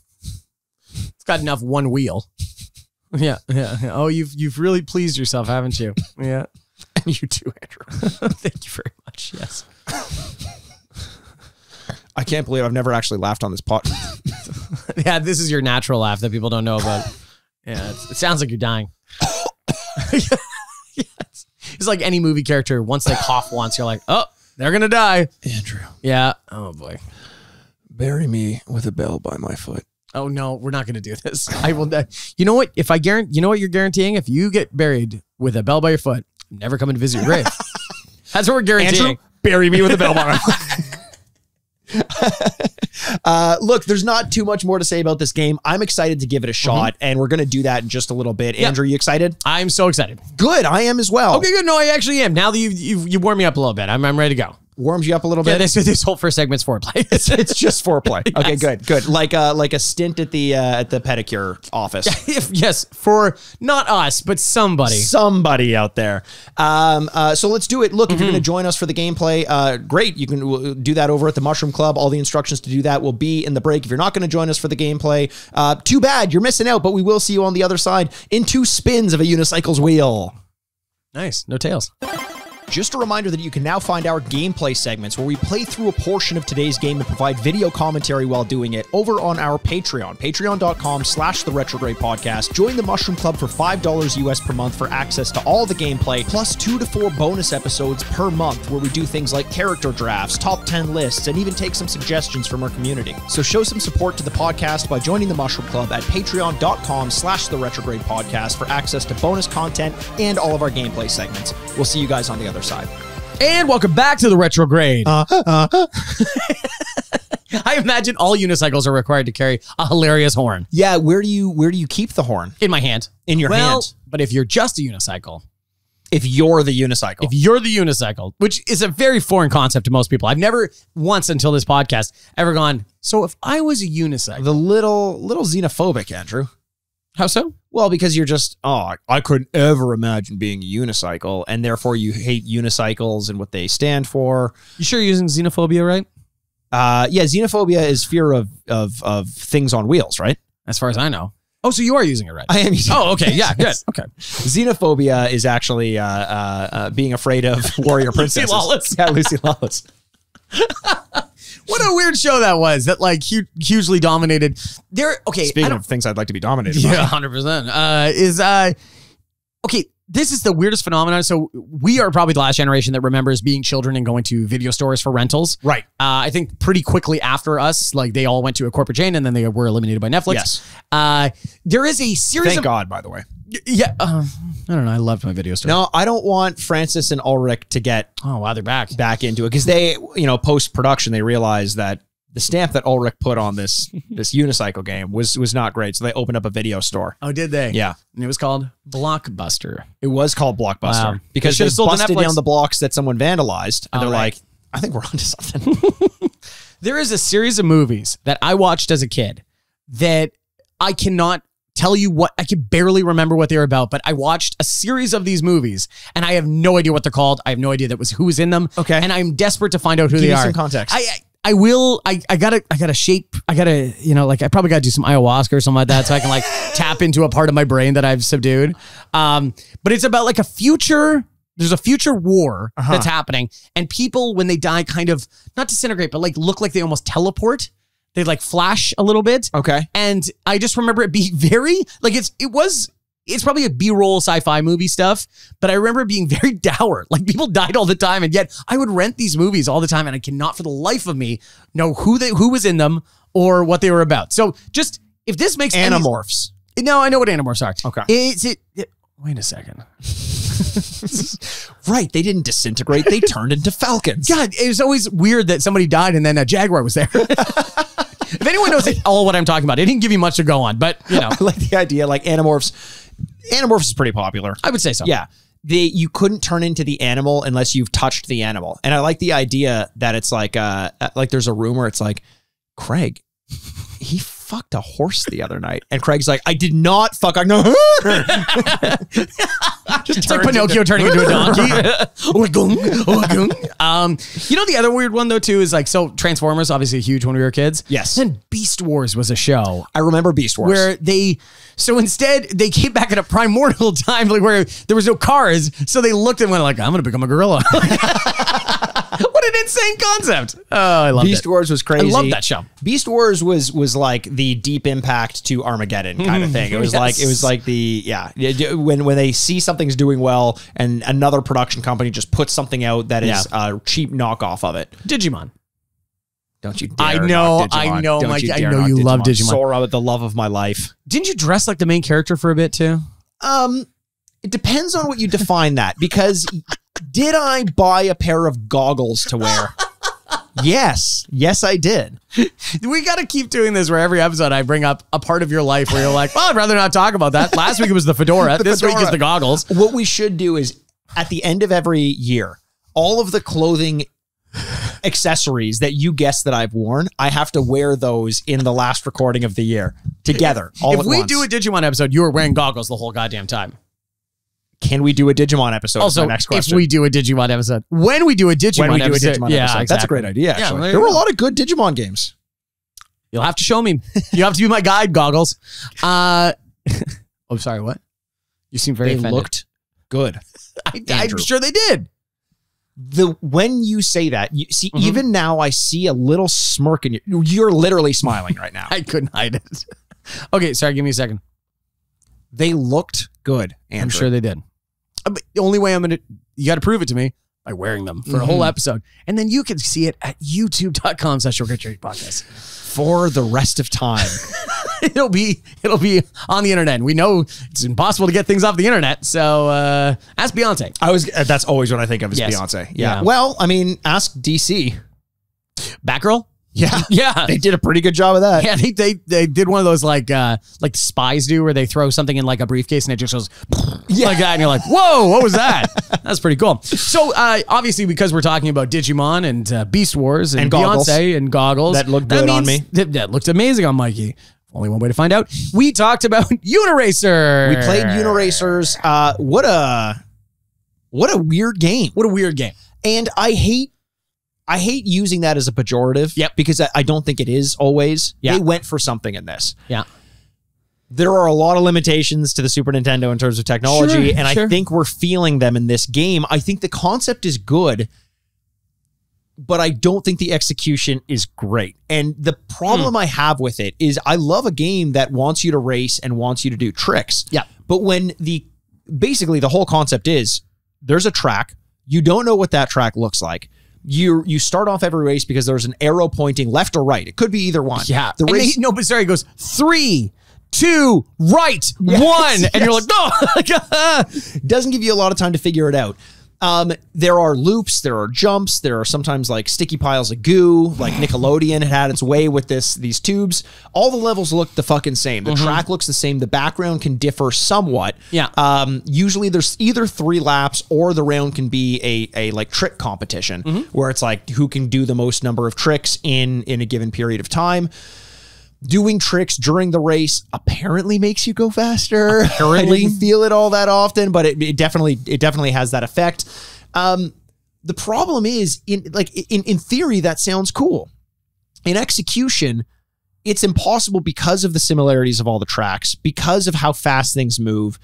it's got enough one wheel. Yeah. Oh, you've really pleased yourself, haven't you? Yeah. And you too, Andrew. Thank you very much. Yes. I can't believe I've never actually laughed on this pod. Yeah, this is your natural laugh that people don't know about. Yeah, it sounds like you're dying. Yes. It's like any movie character. Once they cough once, you're like, oh, they're going to die. Andrew. Yeah. Oh, boy. Bury me with a bell by my foot. Oh, no, we're not going to do this. I will. You know what? You know what you're guaranteeing? If you get buried with a bell by your foot, I'm never coming to visit your grave. That's what we're guaranteeing. Andrew, bury me with a bell by my foot. Look, there's not too much more to say about this game. I'm excited to give it a shot, and we're going to do that in just a little bit. Yep. Andrew, you excited? I'm so excited. Good. I am as well. Okay, good. No, I actually am. Now that you warmed me up a little bit, I'm ready to go. Warms you up a little Yeah, bit. this whole first segment's foreplay. It's just foreplay. Okay, good. Like a stint at the pedicure office. Yes, for not us, but somebody out there. So let's do it. Look, if you're going to join us for the gameplay, great. You can do that over at the Mushroom Club. All the instructions to do that will be in the break. If you're not going to join us for the gameplay, too bad. You're missing out, but we will see you on the other side in 2 spins of a Unicycles wheel. Nice. No tails. Just a reminder that you can now find our gameplay segments where we play through a portion of today's game and provide video commentary while doing it over on our Patreon, patreon.com/the Retrograde Podcast. Join the Mushroom Club for $5 US per month for access to all the gameplay, plus 2 to 4 bonus episodes per month where we do things like character drafts, top 10 lists, and even take some suggestions from our community. So show some support to the podcast by joining the Mushroom Club at patreon.com/the Retrograde Podcast for access to bonus content and all of our gameplay segments. We'll see you guys on the other side. And welcome back to the Retrograde. I imagine all unicycles are required to carry a hilarious horn. Yeah, where do you keep the horn? In my hand. In your hand. But if you're just a unicycle. If you're the unicycle. Which is a very foreign concept to most people. I've never once until this podcast ever gone, so if I was a unicycle. The little xenophobic, Andrew. How so? Well, because you're just, I couldn't ever imagine being a unicycle, and therefore you hate unicycles and what they stand for. You sure you're using xenophobia, right? Yeah, xenophobia is fear of things on wheels, right? As far as I know. Oh, so you are using it right. I am using it. Oh, okay. Yeah, good. Okay. Xenophobia is actually being afraid of warrior princesses. Lucy Lawless. Yeah, Lucy Lawless. What a weird show that was. That like hugely dominated. Speaking of things I'd like to be dominated by. Yeah, 100%. Okay. This is the weirdest phenomenon. So we are probably the last generation that remembers being children and going to video stores for rentals. Right. I think pretty quickly after us, like they all went to a corporate chain and then they were eliminated by Netflix. Yes. There is a series Thank God, by the way. Yeah. I don't know. I loved my video store. No, I don't want Francis and Ulrich to get they're back into it because they, post-production, they realized that the stamp that Ulrich put on this unicycle game was not great. So they opened up a video store. Oh, did they? Yeah. And it was called Blockbuster. It was called Blockbuster. Wow. Because They they should've sold to busted Netflix. down the blocks that someone vandalized. And they're right. like, I think we're onto something. There is a series of movies that I watched as a kid that I cannot tell you what, I can barely remember what they were about, but I watched a series of these movies and I have no idea what they're called. I have no idea who was in them. Okay. And I'm desperate to find out who Give they me are. some context. I will. I gotta I probably gotta do some ayahuasca or something like that so I can like tap into a part of my brain that I've subdued. But it's about like there's a future war that's happening and people, when they die, kind of not disintegrate, but like look like they almost teleport. They like flash a little bit. Okay. And I just remember it being very like it's probably a B-roll sci-fi movie stuff, but I remember it being very dour. Like people died all the time, and yet I would rent these movies all the time, and I cannot for the life of me know who was in them or what they were about. So just if this makes Animorphs. No, I know what Animorphs are. Okay. Wait a second. Right. They didn't disintegrate. They turned into falcons. God, it was always weird that somebody died and then a jaguar was there. If anyone knows all what I'm talking about, it didn't give you much to go on, but I like the idea. Like Animorphs is pretty popular. I would say so. Yeah. You couldn't turn into the animal unless you've touched the animal. And I like the idea that it's like there's a rumor. It's like, Craig, he fucked a horse the other night. And Craig's like, I did not fuck. I know. It's like Pinocchio turning into a donkey. The other weird one though too is like, so Transformers, obviously huge when we were kids. Yes. Then Beast Wars was a show. I remember Beast Wars. Where instead they came back at a primordial time, like where there was no cars. So they looked and went like, I'm going to become a gorilla. What an insane concept. Oh, I love it. Beast Wars was crazy. I love that show. Beast Wars was like the Deep Impact to Armageddon kind of thing. It was like when they see something's doing well and another production company just puts something out that is a cheap knockoff of it. Digimon. Don't you dare I know, knock Digimon. I know, Don't Mike. you I dare know knock you love Digimon. Sora, the love of my life. Didn't you dress like the main character for a bit too? It depends on what you define that, because did I buy a pair of goggles to wear? Yes, I did. We got to keep doing this where every episode I bring up a part of your life where you're like, well, I'd rather not talk about that. Last week it was the fedora. This week is the goggles. What we should do is at the end of every year, all of the clothing accessories that you guess that I've worn. I have to wear those in the last recording of the year together. If we do a Digimon episode, you were wearing goggles the whole goddamn time. Can we do a Digimon episode? Also, next question. if we do a Digimon episode, when we do a Digimon episode, episode. Exactly. That's a great idea. Actually, Yeah, there were a lot of good Digimon games. You'll have to show me. You have to be my guide, goggles. Oh, sorry. What? You seem very They offended. looked good. I'm sure they did. When you say that, you see, even now I see a little smirk in you. You're literally smiling right now. I couldn't hide it. Okay, sorry. Give me a second. They looked good, Andrew. I'm sure they did. But the only way you got to prove it to me by wearing them for a whole episode. And then you can see it at youtube.com/Retrograde for the rest of time. It'll be on the internet. We know it's impossible to get things off the internet. So ask Beyonce. That's always what I think of as Yes. Beyonce. Yeah. Well, I mean, ask DC. Batgirl? Yeah. Yeah. They did a pretty good job of that. Yeah, they did one of those like spies do, where they throw something in like a briefcase and it just goes like that, and you're like, whoa, what was that? That's pretty cool. So obviously, because we're talking about Digimon and Beast Wars and goggles. Beyonce and goggles, That looked good on me. That looked amazing on Mikey. Only one way to find out. We talked about Uniracer. We played Uniracers. What a weird game. What a weird game. And I hate using that as a pejorative. Yep. Because I don't think it is always. Yeah. They went for something in this. Yeah. There are a lot of limitations to the Super Nintendo in terms of technology, Sure, and sure. I think we're feeling them in this game. I think the concept is good, but I don't think the execution is great. And the problem I have with it is I love a game that wants you to race and wants you to do tricks. Yeah. But when basically the whole concept is there's a track, you don't know what that track looks like. You start off every race because there's an arrow pointing left or right. It could be either one. Yeah. The race. It goes 3, 2, right, 1. And you're like, no. Doesn't give you a lot of time to figure it out. There are loops, there are jumps, there are sometimes like sticky piles of goo, like Nickelodeon had its way with these tubes. All the levels look the fucking same. The track looks the same. The background can differ somewhat. Yeah. Usually there's either 3 laps or the round can be a like trick competition where it's like who can do the most number of tricks in a given period of time. Doing tricks during the race apparently makes you go faster. Apparently. I didn't feel it all that often, but it definitely has that effect. The problem is in theory that sounds cool. In execution, it's impossible because of the similarities of all the tracks, because of how fast things move.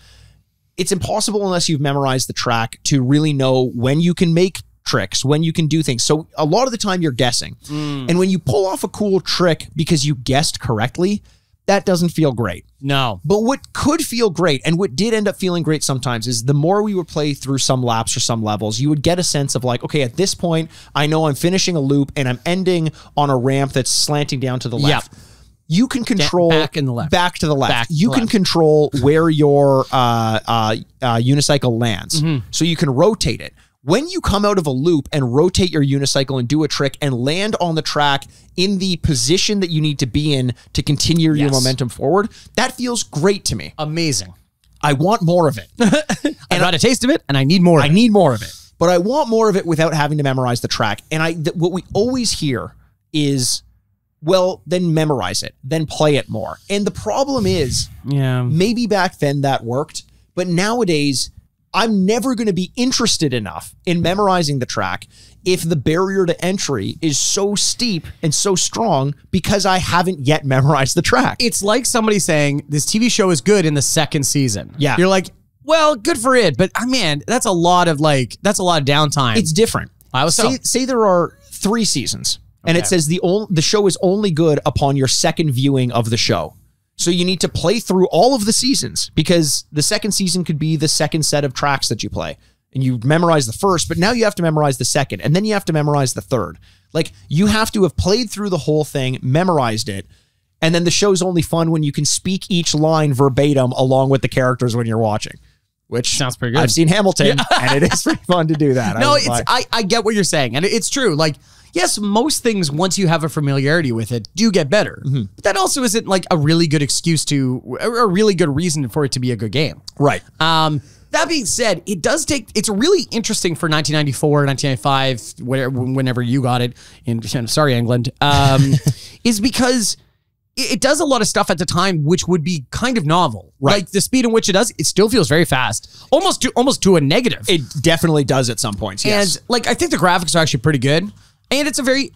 It's impossible unless you've memorized the track to really know when you can make tricks, when you can do things. So a lot of the time you're guessing. And when you pull off a cool trick because you guessed correctly, that doesn't feel great. No. But what could feel great, and what did end up feeling great sometimes, is the more we would play through some laps or some levels, you would get a sense of like, okay, at this point, I know I'm finishing a loop and I'm ending on a ramp that's slanting down to the left. You can control back and the left. Back to the left. Back to You the can left. control where your unicycle lands. So you can rotate it. When you come out of a loop and rotate your unicycle and do a trick and land on the track in the position that you need to be in to continue your momentum forward, that feels great to me. Amazing. I want more of it. I got a taste of it, and I need more. I need more of it. But I want more of it without having to memorize the track. And what we always hear is, well, then memorize it, then play it more. And the problem is, maybe back then that worked, but nowadays, I'm never going to be interested enough in memorizing the track if the barrier to entry is so steep and so strong because I haven't yet memorized the track. It's like somebody saying this TV show is good in the 2nd season. Yeah. You're like, well, good for it, but man, that's a lot of downtime. It's different. Say there are 3 seasons and it says the show is only good upon your 2nd viewing of the show. So you need to play through all of the seasons because the 2nd season could be the 2nd set of tracks that you play. And you memorize the 1st, but now you have to memorize the 2nd, and then you have to memorize the 3rd. Like, you have to have played through the whole thing, memorized it, and then the show's only fun when you can speak each line verbatim along with the characters when you're watching. Which sounds pretty good. I've seen Hamilton, and it is pretty fun to do that. No, I get what you're saying, and it's true. Like, yes, most things, once you have a familiarity with it, do get better. But that also isn't like a really good excuse a really good reason for it to be a good game. Right. That being said, it does take, it's really interesting for 1994, 1995, whenever you got it, sorry, England, is because it does a lot of stuff at the time which would be kind of novel. Right. Like the speed in which it does, it still feels very fast. Almost to a negative. It definitely does at some points, yes. And like I think the graphics are actually pretty good. And it's a very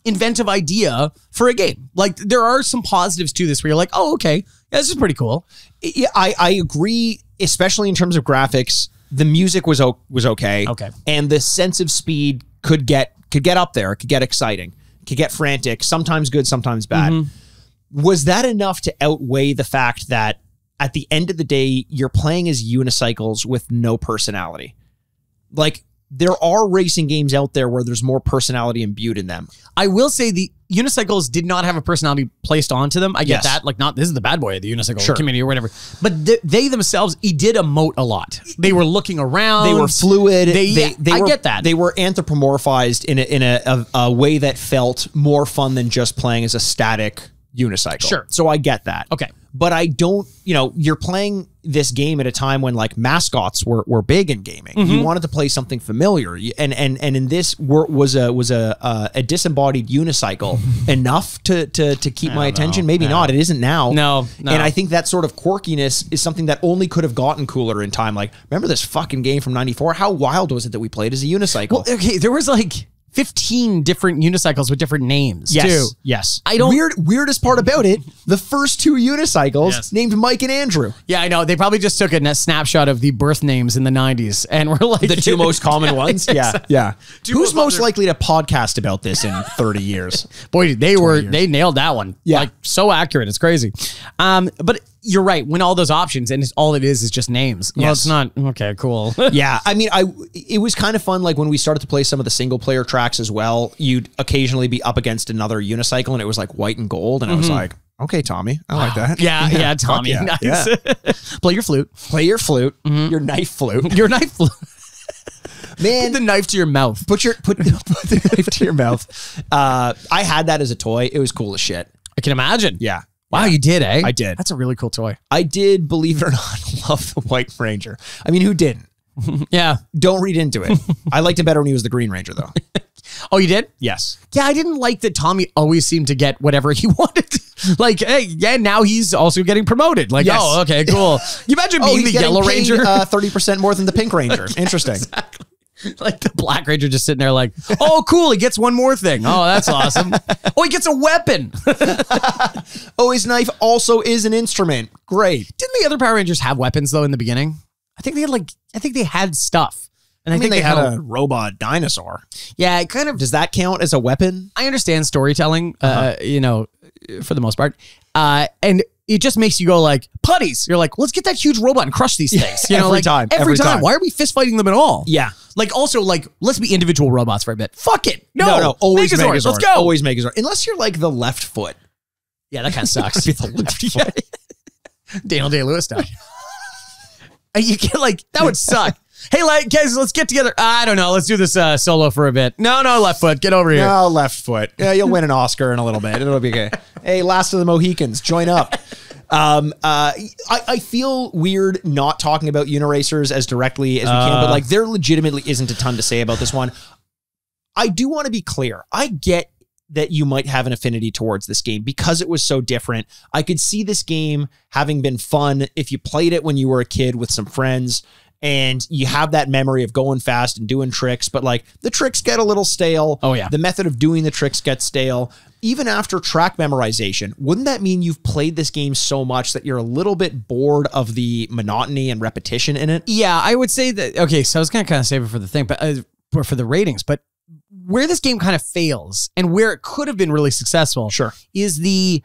inventive idea for a game. Like there are some positives to this where you're like, oh, okay, yeah, this is pretty cool. Yeah, I agree, especially in terms of graphics. The music was okay. Okay. And the sense of speed could get up there. It could get exciting. It could get frantic. Sometimes good, sometimes bad. Was that enough to outweigh the fact that at the end of the day, you're playing as unicycles with no personality? Like, there are racing games out there where there's more personality imbued in them. I will say the unicycles did not have a personality placed onto them. I get Yes. that. Like, not this is the bad boy of the unicycle Sure. community or whatever. But they themselves, did emote a lot. They were looking around. They were fluid. I were, get that. They were anthropomorphized in a way that felt more fun than just playing as a static unicycle. Sure. So I get that. Okay. But I don't, you're playing this game at a time when like mascots were big in gaming. You wanted to play something familiar. And in this was a disembodied unicycle enough to keep my attention? Maybe not. It isn't now. No. And I think that sort of quirkiness is something that only could have gotten cooler in time. Like, remember this fucking game from 94? How wild was it that we played as a unicycle? Well, okay, there was like 15 different unicycles with different names, yes, too. Yes. I don't... Weirdest part about it, the first two unicycles named Mike and Andrew. Yeah, I know. They probably just took a snapshot of the birth names in the 90s and were like... The two most common ones? Yeah. Who's most popular- likely to podcast about this in 30 years? Boy, they nailed that one. Yeah. Like, so accurate. It's crazy. But you're right. When all those options, and all it is just names. Well, Yes. it's not... Okay, cool. Yeah. I mean, it was kind of fun. Like when we started to play some of the single player tracks as well, you'd occasionally be up against another unicycle and it was like white and gold. And I was like, okay, Tommy, I like that. Yeah, Tommy. yeah, Nice. yeah. Play your flute. Play your flute, your knife flute. Your knife flute. Man, Put the knife to your mouth. put the knife to your mouth. I had that as a toy. It was cool as shit. I can imagine. Yeah. Wow, you did, eh? I did. That's a really cool toy. I did, believe it or not, love the White Ranger. I mean, who didn't? Yeah. Don't read into it. I liked him better when he was the Green Ranger, though. Oh, you did? Yes. Yeah, I didn't like that Tommy always seemed to get whatever he wanted. Like, hey, yeah, now he's also getting promoted. Like, Yes. oh, okay, cool. You imagine being he's the getting Yellow paid, Ranger? 30% more than the Pink Ranger. Interesting. Exactly. Like the Black Ranger just sitting there like, oh, cool, he gets one more thing. Oh, that's awesome. Oh, he gets a weapon. Oh, his knife also is an instrument. Great. Didn't the other Power Rangers have weapons, though, in the beginning? I think they had stuff. And I think mean, they had a robot dinosaur. Yeah, it kind of... Does that count as a weapon? I understand storytelling, for the most part. And it just makes you go like, putties. You're like, let's get that huge robot and crush these things. You know, every like, time. Every time. Why are we fist fighting them at all? Yeah. Like, also, like, let's be individual robots for a bit. Fuck it. No. Always Megazord. Let's go. Always Megazord. Unless you're like the left foot. Yeah, that kind of sucks. Be the left foot. Daniel Day-Lewis style. You get like, that would suck. Hey, like, guys, let's get together. I don't know. Let's do this solo for a bit. No, left foot. Get over here. No, left foot. Yeah, you'll win an Oscar in a little bit. It'll be okay. Hey, Last of the Mohicans, join up. I feel weird not talking about Uniracers as directly as we can, but like there legitimately isn't a ton to say about this one. I do want to be clear. I get that you might have an affinity towards this game because it was so different. I could see this game having been fun if you played it when you were a kid with some friends and you have that memory of going fast and doing tricks, but like the tricks get a little stale. Oh yeah. The method of doing the tricks gets stale. Even after track memorization, wouldn't that mean you've played this game so much that you're a little bit bored of the monotony and repetition in it? Yeah, I would say that. Okay, so I was going to kind of save it for the thing, but for the ratings, but where this game kind of fails and where it could have been really successful is the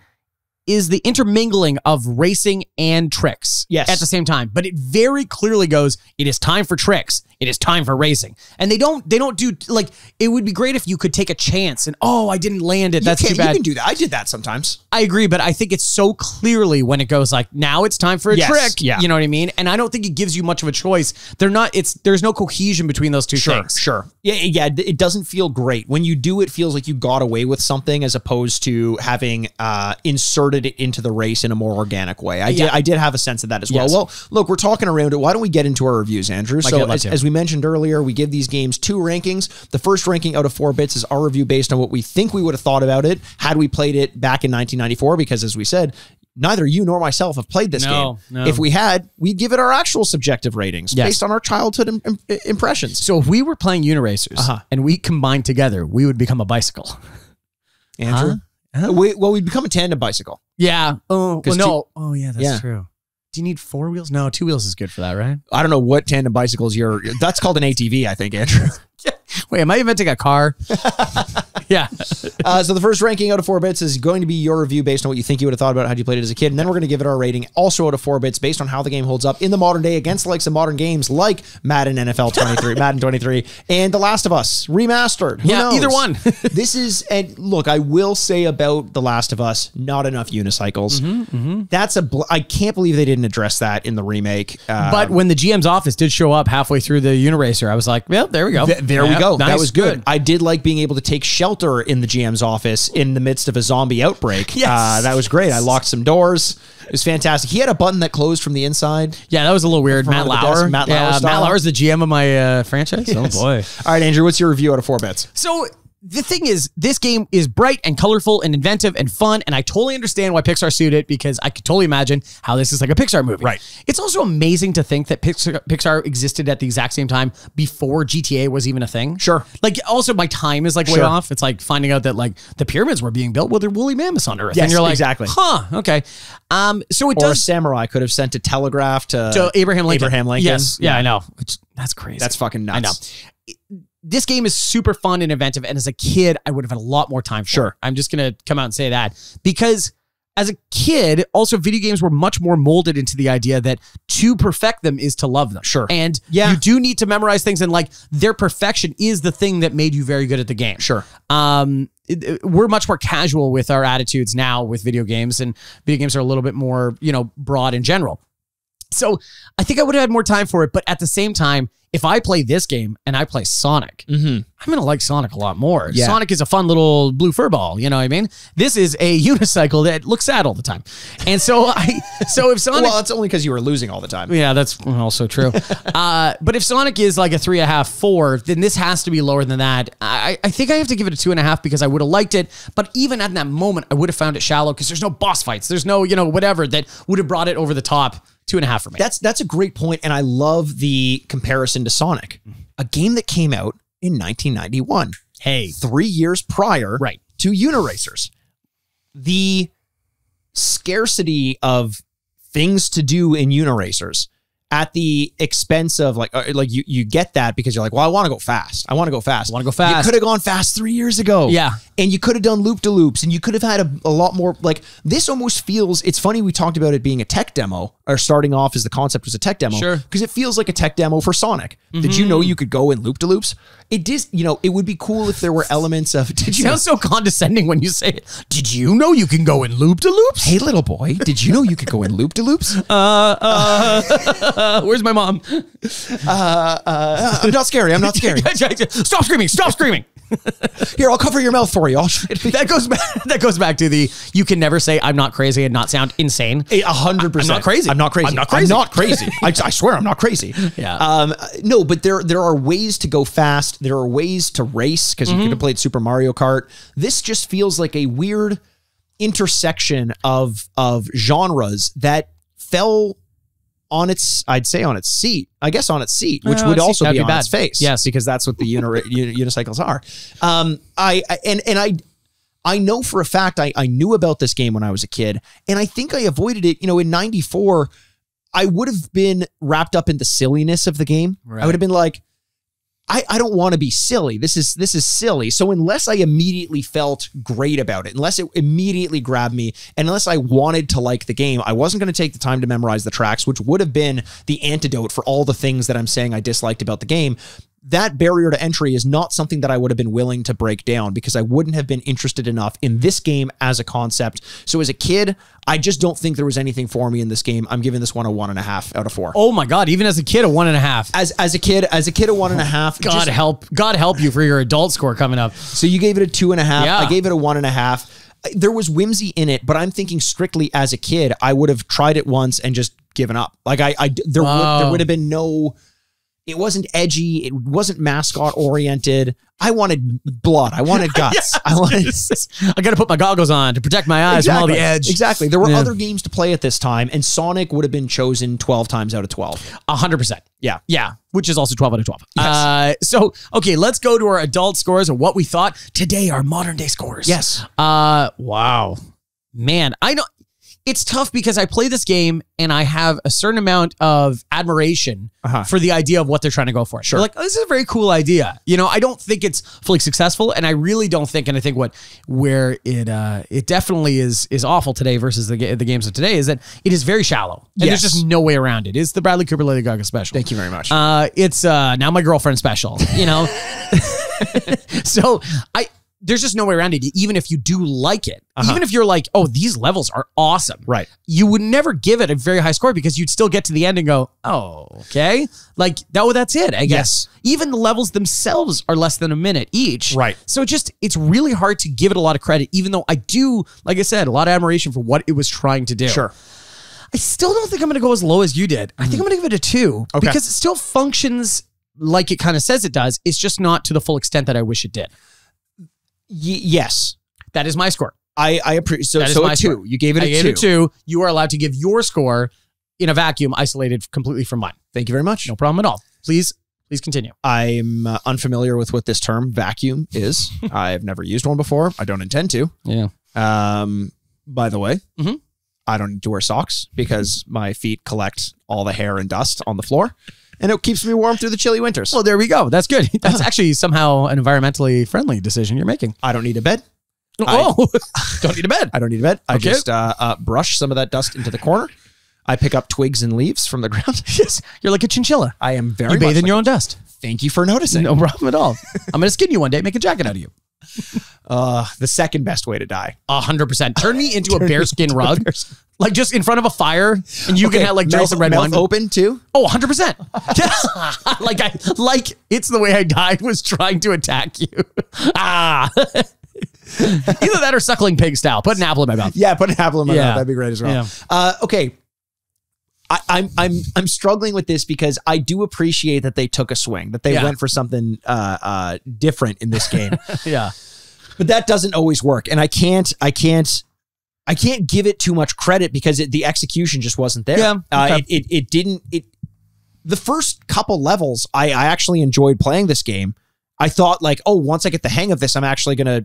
intermingling of racing and tricks at the same time. But it very clearly goes, it is time for tricks. It is time for racing. And they don't do, like, it would be great if you could take a chance and, I didn't land it. That's too bad. You can do that. I did that sometimes. I agree, but I think it's so clearly when it goes like, now it's time for a trick. Yeah. You know what I mean? And I don't think it gives you much of a choice. There's no cohesion between those two things. Sure. Yeah. It doesn't feel great. When you do, it feels like you got away with something as opposed to having inserted it into the race in a more organic way. I did have a sense of that as well. Yes. Well, look, we're talking around it. Why don't we get into our reviews, Andrew? So as we mentioned earlier, we give these games 2 rankings. The first ranking out of 4 bits is our review based on what we think we would have thought about it had we played it back in 1994, because as we said, neither you nor myself have played this game. No. If we had, we'd give it our actual subjective ratings based on our childhood impressions. So if we were playing Uniracers and we combined together, we would become a bicycle. Andrew? We'd become a tandem bicycle. Yeah. Oh, well, no. Oh, yeah, that's true. Do you need 4 wheels? No, 2 wheels is good for that, right? I don't know what tandem bicycles that's called an ATV, I think, Andrew. Wait, am I inventing a car? Yeah. So the first ranking out of 4 bits is going to be your review based on what you think you would have thought about how you played it as a kid. And then we're going to give it our rating also out of 4 bits based on how the game holds up in the modern day against the likes of modern games like Madden NFL 23, Madden 23, and The Last of Us Remastered. Who knows? Either one. This is, and look, I will say about The Last of Us, not enough unicycles. That's I can't believe they didn't address that in the remake. But when the GM's office did show up halfway through the Uniracer, I was like, well, there we go. There we go. Nice, that was good. I did like being able to take shelter in the GM's office in the midst of a zombie outbreak. Yes. That was great. I locked some doors. It was fantastic. He had a button that closed from the inside. Yeah, that was a little weird. Matt Lauer. Matt Lauer's the GM of my franchise. Yes. Oh, boy. All right, Andrew, what's your review out of 4 bits? So the thing is, this game is bright and colorful and inventive and fun, and I totally understand why Pixar sued it, because I could totally imagine how this is like a Pixar movie. Right. It's also amazing to think that Pixar existed at the exact same time before GTA was even a thing. Sure. Like, also my time is like way off. It's like finding out that like the pyramids were being built with their woolly mammoths on Earth. Yes, and you're like, exactly. Okay. So it Or does. a samurai could have sent a telegraph to Abraham Lincoln. Yes. Yeah, I know. That's crazy. That's fucking nuts. I know. This game is super fun and inventive, and as a kid, I would have had a lot more time for it. I'm just going to come out and say that, because as a kid, also video games were much more molded into the idea that to perfect them is to love them. Sure. And you do need to memorize things, and like their perfection is the thing that made you very good at the game. Sure. We're much more casual with our attitudes now with video games, and video games are a little bit more, broad in general. So I think I would have had more time for it, but at the same time, if I play this game and I play Sonic, I'm going to like Sonic a lot more. Yeah. Sonic is a fun little blue fur ball, you know what I mean? This is a unicycle that looks sad all the time. And so if Sonic... Well, it's only because you were losing all the time. Yeah, that's also true. But if Sonic is like a 3.5, 4, then this has to be lower than that. I think I have to give it a 2.5 because I would have liked it. But even at that moment, I would have found it shallow because there's no boss fights. There's no, whatever that would have brought it over the top. 2.5 for me. That's a great point, and I love the comparison to Sonic, a game that came out in 1991. Hey, 3 years prior to Uniracers. The scarcity of things to do in Uniracers at the expense of like you get that because you're like, well, I want to go fast. I want to go fast. You could have gone fast 3 years ago. Yeah. And you could have done loop-de-loops, and you could have had a lot more, like, this almost feels, it's funny we talked about it being a tech demo, or starting off as the concept was a tech demo. Sure. Because it feels like a tech demo for Sonic. Did you know you could go in loop-de-loops? It is, it would be cool if there were elements of, sounds so condescending when you say it. Did you know you can go in loop-de-loops? Hey, little boy, did you know you could go in loop-de-loops? Where's my mom? I'm not scary. I'm not scary. Stop screaming. Stop screaming. Here, I'll cover your mouth for you. That goes back to the, you can never say I'm not crazy and not sound insane. 100%. I'm not crazy. I'm not crazy. I'm not crazy. I'm not crazy. I swear I'm not crazy. Yeah. No, but there are ways to go fast. There are ways to race, because you could have played Super Mario Kart. This just feels like a weird intersection of genres that fell on its, I'd say on its seat, which would also be on its face. Yes, because that's what the unicycles are. I know for a fact I knew about this game when I was a kid, and I think I avoided it. In 94, I would have been wrapped up in the silliness of the game. Right. I would have been like, I don't want to be silly. This is silly. So unless I immediately felt great about it, unless it immediately grabbed me, and unless I wanted to like the game, I wasn't going to take the time to memorize the tracks, which would have been the antidote for all the things that I'm saying I disliked about the game. That barrier to entry is not something that I would have been willing to break down because I wouldn't have been interested enough in this game as a concept. So as a kid, I just don't think there was anything for me in this game. I'm giving this one a 1.5 out of 4. Oh my God. Even as a kid, a 1.5. As a kid, a 1.5. God help you for your adult score coming up. So you gave it a 2.5. Yeah. I gave it a 1.5. There was whimsy in it, but I'm thinking strictly as a kid, I would have tried it once and just given up. Like there would have been no. It wasn't edgy. It wasn't mascot oriented. I wanted blood. I wanted guts. I got to put my goggles on to protect my eyes from all the edge. Exactly. There were other games to play at this time, and Sonic would have been chosen 12 times out of 12. 100%. Yeah. Yeah. Which is also 12 out of 12. Yes. So, okay, let's go to our adult scores of what we thought. Today, our modern day scores. Yes. Wow. Man, I know. It's tough because I play this game and I have a certain amount of admiration for the idea of what they're trying to go for. Sure. They're like, oh, this is a very cool idea. You know, I don't think it's fully successful, and I really don't think, and I think where it definitely is awful today versus the games of today is that it is very shallow. And there's just no way around it. It's the Bradley Cooper Lady Gaga special. Thank you very much. It's Now My Girlfriend special, you know? So there's just no way around it. Even if you do like it, even if you're like, oh, these levels are awesome. Right. You would never give it a very high score because you'd still get to the end and go, oh, okay. Like that's it, I guess. Yes. Even the levels themselves are less than a minute each. Right. So it's really hard to give it a lot of credit, even though I do, like I said, a lot of admiration for what it was trying to do. Sure. I still don't think I'm going to go as low as you did. I think I'm going to give it a 2 because it still functions like it kind of says it does. It's just not to the full extent that I wish it did. Yes. That is my score. I appreciate. So a 2. Score. You gave it a 2. I gave it a 2. You are allowed to give your score in a vacuum, isolated completely from mine. Thank you very much. No problem at all. Please continue. I'm unfamiliar with what this term vacuum is. I've never used one before. I don't intend to. Yeah. By the way, I don't need to wear socks because my feet collect all the hair and dust on the floor. And it keeps me warm through the chilly winters. Well, there we go. That's good. That's actually somehow an environmentally friendly decision you're making. I don't need a bed. Don't need a bed. I don't need a bed. I Okay. just brush some of that dust into the corner. I pick up twigs and leaves from the ground. Yes. You're like a chinchilla. I am very You bathe much in your own dust. Thank you for noticing. No problem at all. I'm going to skin you one day, make a jacket out of you. The second best way to die. 100%. Turn me into a bearskin rug. Like just in front of a fire, and you can have like drink some red wine. Open too? Oh, 100%. like it's the way I died was trying to attack you. Either that or suckling pig style. Put an apple in my mouth. Yeah, put an apple in my mouth. That'd be great as well. Yeah. Okay. I'm struggling with this because I do appreciate that they took a swing, that they went for something different in this game. Yeah. But that doesn't always work. And I can't give it too much credit because the execution just wasn't there. Yeah. Okay. The first couple levels, I actually enjoyed playing this game. I thought like, oh, once I get the hang of this, I'm going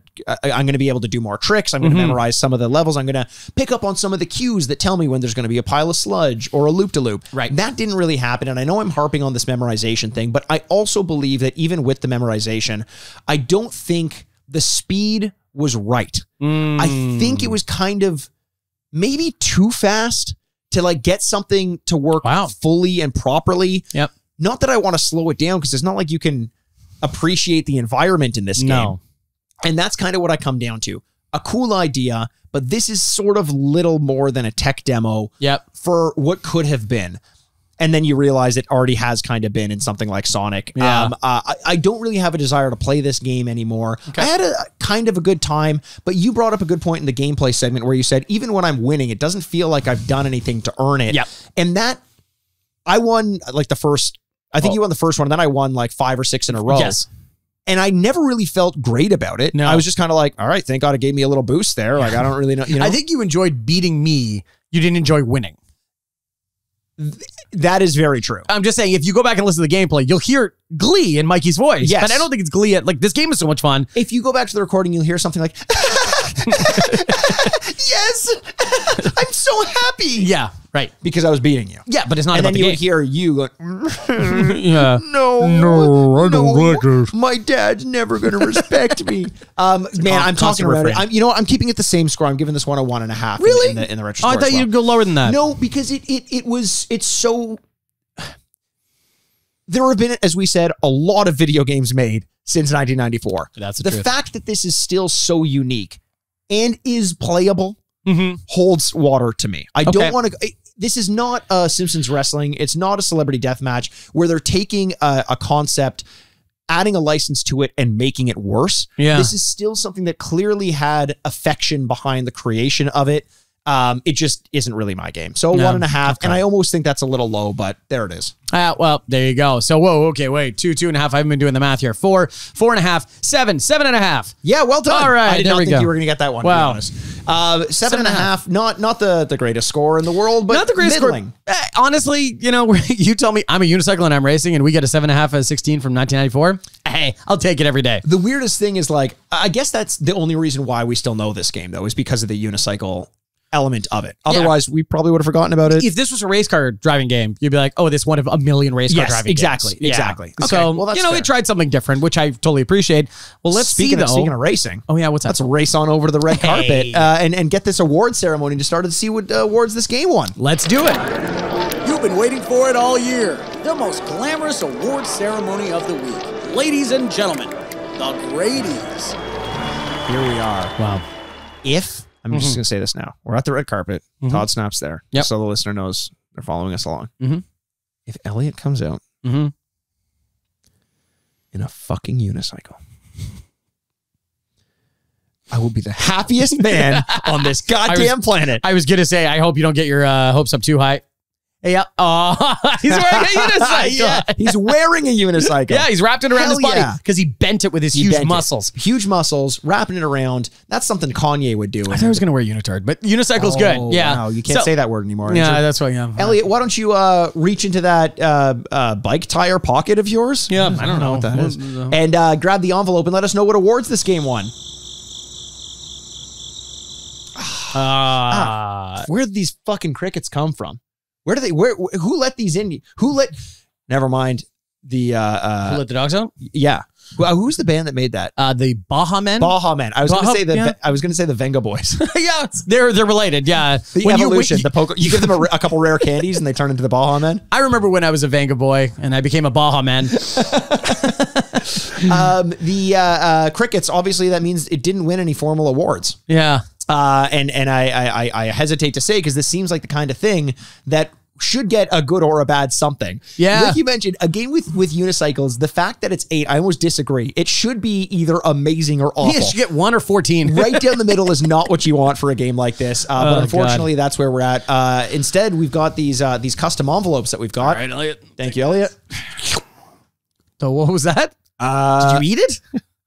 to be able to do more tricks. I'm going to memorize some of the levels. I'm going to pick up on some of the cues that tell me when there's going to be a pile of sludge or a loop-de-loop. Right. That didn't really happen. And I know I'm harping on this memorization thing, but I also believe that even with the memorization, I don't think the speed was right. I think it was kind of maybe too fast to like get something to work fully and properly. Yep. Not that I want to slow it down because it's not like you can appreciate the environment in this game. And that's kind of what I come down to. A cool idea, but this is sort of little more than a tech demo for what could have been. And then you realize it already has kind of been in something like Sonic. Yeah. I don't really have a desire to play this game anymore. Okay. I had a kind of a good time, but you brought up a good point in the gameplay segment where you said, even when I'm winning, it doesn't feel like I've done anything to earn it. Yep. And that I won like the first, I think you won the first one, and then I won like 5 or 6 in a row. Yes. And I never really felt great about it. No. I was just kind of like, all right, thank God it gave me a little boost there. Like, I don't really know. You know? I think you enjoyed beating me. You didn't enjoy winning. That is very true. I'm just saying, if you go back and listen to the gameplay, you'll hear glee in Mikey's voice. Yes. But I don't think it's glee. Like, this game is so much fun. If you go back to the recording, you'll hear something like, yes, I'm so happy me. Yeah, right. Because I was beating you. Yeah, but it's not And about then the you would game. hear you going, Yeah. no, I don't like this. my dad's never going to respect me. Man, I'm talking around it. You know what? I'm keeping it the same score. I'm giving this one a 1.5. Really? In the retro Oh, I score thought as well. you'd go lower than that. No, because it's so. There have been, as we said, a lot of video games made since 1994. That's the the truth. fact that this is still so unique and is playable Mm-hmm. holds water to me. I Okay. don't want to. This is not Simpsons Wrestling. It's not a celebrity death match where they're taking a concept, adding a license to it, and making it worse. Yeah. This is still something that clearly had affection behind the creation of it. It just isn't really my game. So No. 1.5, Okay. and I almost think that's a little low, but there it is. Well, there you go. So, whoa, okay, wait. 2.5. I haven't been doing the math here. 4, 4.5, 7, 7.5. Yeah, well done. All right, I did there not we think go. you were going to get that one, Wow. to be honest. 7.5, not the greatest score in the world, but Not the greatest middling. score. Honestly, you know, you tell me I'm a unicycle and I'm racing and we get a 7.5 out of 16 from 1994. Hey, I'll take it every day. The weirdest thing is, like, I guess that's the only reason why we still know this game, though, is because of the unicycle element of it. Otherwise, we probably would have forgotten about it. If this was a race car driving game, you'd be like, oh, this one of a million race car Yes, driving exactly, games. Yeah. exactly. Okay, So, well, that's you know, fair. they tried something different, which I totally appreciate. Well, let's Speaking see, of, though. speaking of racing. Oh, yeah, what's that? Let's race on over to the red Hey. carpet and get this award ceremony to start to see what awards this game won. Let's do it. You've been waiting for it all year. The most glamorous award ceremony of the week. Ladies and gentlemen, the Grady's. Here we are. Wow. If, I'm just going to say this now, we're at the red carpet. Todd Snap's there. Yep. So the listener knows they're following us along. Mhm. If Elliot comes out Mm-hmm. in a fucking unicycle, I will be the happiest man on this goddamn planet. I was going to say, I hope you don't get your hopes up too high. Hey, yeah. Oh, he's wearing a unicycle. Yeah, he's wearing a unicycle. Yeah, he's wrapped it around Hell his body yeah. because he bent it with his He huge bent it. muscles. Huge muscles, wrapping it around. That's something Kanye would do. I thought I was going to wear a unitard, but unicycle's good. Yeah. Wow, you can't So- say that word anymore. Yeah, Andrew. that's why. Yeah. Elliot, why don't you reach into that bike tire pocket of yours? Yeah, I don't know what that is. No. And grab the envelope and let us know what awards this game won. Where did these fucking crickets come from? Where do they? Who let these in? Never mind. Who let the dogs out? Yeah. Who's the band that made that? The Baja Men. Baja Men. I was going to Baja- say yeah. I was going to say the Venga Boys. Yeah, they're related. Yeah. The evolution. The poker. You give them a couple rare candies and they turn into the Baja Men. I remember when I was a Vanga boy and I became a Baja Man. The crickets. Obviously, that means it didn't win any formal awards. Yeah. And I hesitate to say because this seems like the kind of thing that should get a good or a bad something. Yeah. Like you mentioned, a game with unicycles, the fact that it's 8, I almost disagree. It should be either amazing or awful. You should get 1 or 14. Right down the middle is not what you want for a game like this. But unfortunately, that's where we're at. Instead, we've got these custom envelopes that we've got. All right, Elliot. Thank you, Elliot. So what was that? Did you eat it?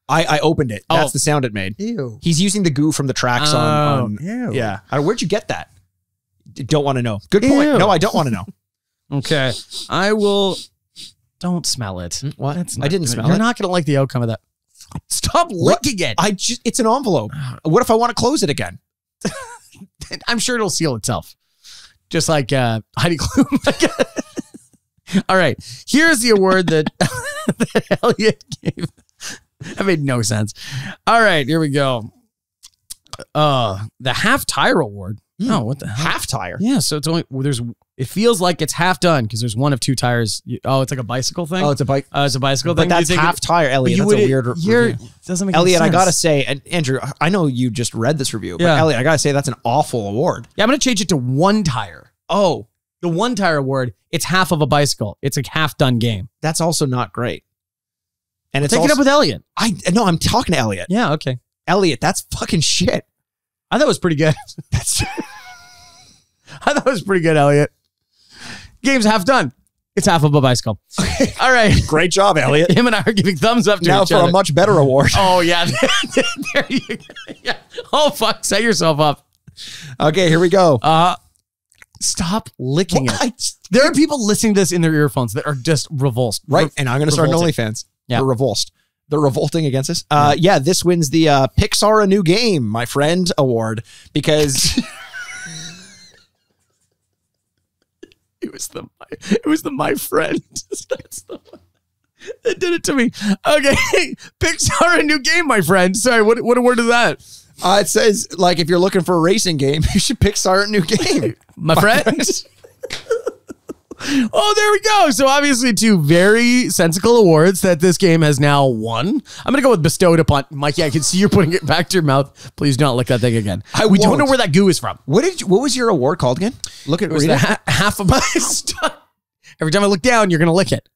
I opened it. That's Oh. the sound it made. Ew. He's using the goo from the tracks on. Ew. Yeah. Where'd you get that? Don't want to know. Good point. Ew. No, I don't want to know. Okay. I will. Don't smell it. What? That's I didn't smell You're it. not going to like the outcome of that. Stop licking it. It's an envelope. What if I want to close it again? I'm sure it'll seal itself. Just like Heidi Klum. All right. Here's the award that, that Elliot gave. That made no sense. All right. Here we go. The half tire award. Oh, what the hell? Half tire. Yeah. So it's only, it feels like it's half done because there's one of 2 tires. It's like a bicycle thing. Oh, it's a bike. It's a bicycle But thing. that's You think half tire, Elliot. you That's a would- weird review. Doesn't make Elliot, any sense. I gotta say, and Andrew, I know you just read this review, but Yeah. Elliot, I gotta say that's an awful award. Yeah, I'm going to change it to 1 tire. Oh, The 1 tire award, it's half of a bicycle. It's a half done game. that's also not great. And it's Take it up with Elliot. No, I'm talking to Elliot. Yeah, okay. Elliot, that's fucking shit. I thought it was pretty good. I thought it was pretty good, Elliot. Game's half done. It's half of a bicycle. All right. Great job, Elliot. Him and I are giving thumbs up to Now each for other. a much better award. Oh, yeah. There you go. Yeah. Oh, fuck. Set yourself up. Okay, here we go. Stop licking Well, it. There are people listening to this in their earphones that are just revulsed. Right, and I'm going to start an revolting. OnlyFans. Yeah. They're revulsed. They're revolting against us. Yeah, this wins the Pixar A New Game, my friend, award because It was the my friend. That's the one that did it to me. Okay, Pixar a new game, my friend. Sorry, what word is that? It says, like, if you're looking for a racing game, you should Pixar a new game. My friend. Oh, there we go. So obviously 2 very sensical awards that this game has now won. I'm going to go with bestowed upon. Mikey, I can see you're putting it back to your mouth. Please do not lick that thing again. We don't know where that goo is from. What was your award called again? Look at it. Half of my stuff. Every time I look down, you're going to lick it.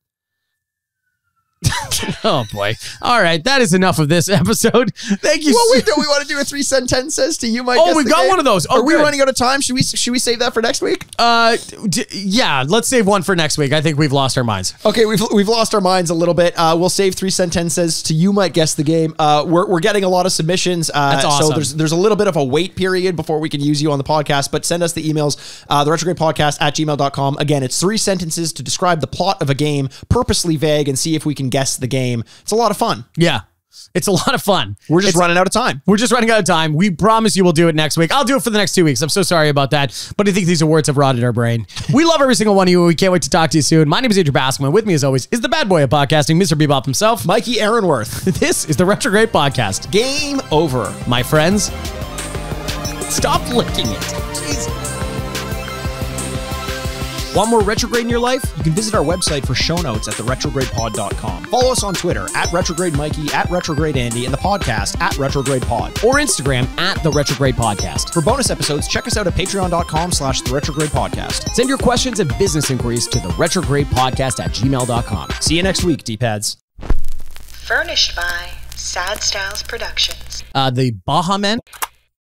Oh boy. All right. That is enough of this episode. Thank you. Well, wait, don't we want to do a 3 sentences to you, Mike? Oh, we got one of those. Are we running out of time? Should we save that for next week? Yeah, let's save one for next week. I think we've lost our minds. Okay, we've lost our minds a little bit. We'll save 3 sentences to you might guess the game. We're getting a lot of submissions. That's awesome. So there's a little bit of a wait period before we can use you on the podcast, but send us the emails, the retrogradepodcast@gmail.com. Again, it's 3 sentences to describe the plot of a game, purposely vague, and see if we can guess the game. It's a lot of fun. Yeah. It's a lot of fun. We're just running out of time. We're just running out of time. We promise you we'll do it next week. I'll do it for the next 2 weeks. I'm so sorry about that, but I think these awards have rotted our brain. We love every single one of you. We can't wait to talk to you soon. My name is Andrew Baskman. With me, as always, is the bad boy of podcasting, Mr. Bebop himself, Mikey Aaronworth. This is the Retrograde Podcast. Game over. My friends, stop licking it. Jeez. Want more Retrograde in your life? You can visit our website for show notes at theretrogradepod.com. Follow us on Twitter @RetrogradeMikey, @RetrogradeAndy, and the podcast @RetrogradePod. Or Instagram @TheRetrograde_Podcast. For bonus episodes, check us out at patreon.com/TheRetrogradePodcast. Send your questions and business inquiries to TheRetrogradepodcast@gmail.com. See you next week, D-pads. Furnished by Sad Styles Productions. The Baha Men.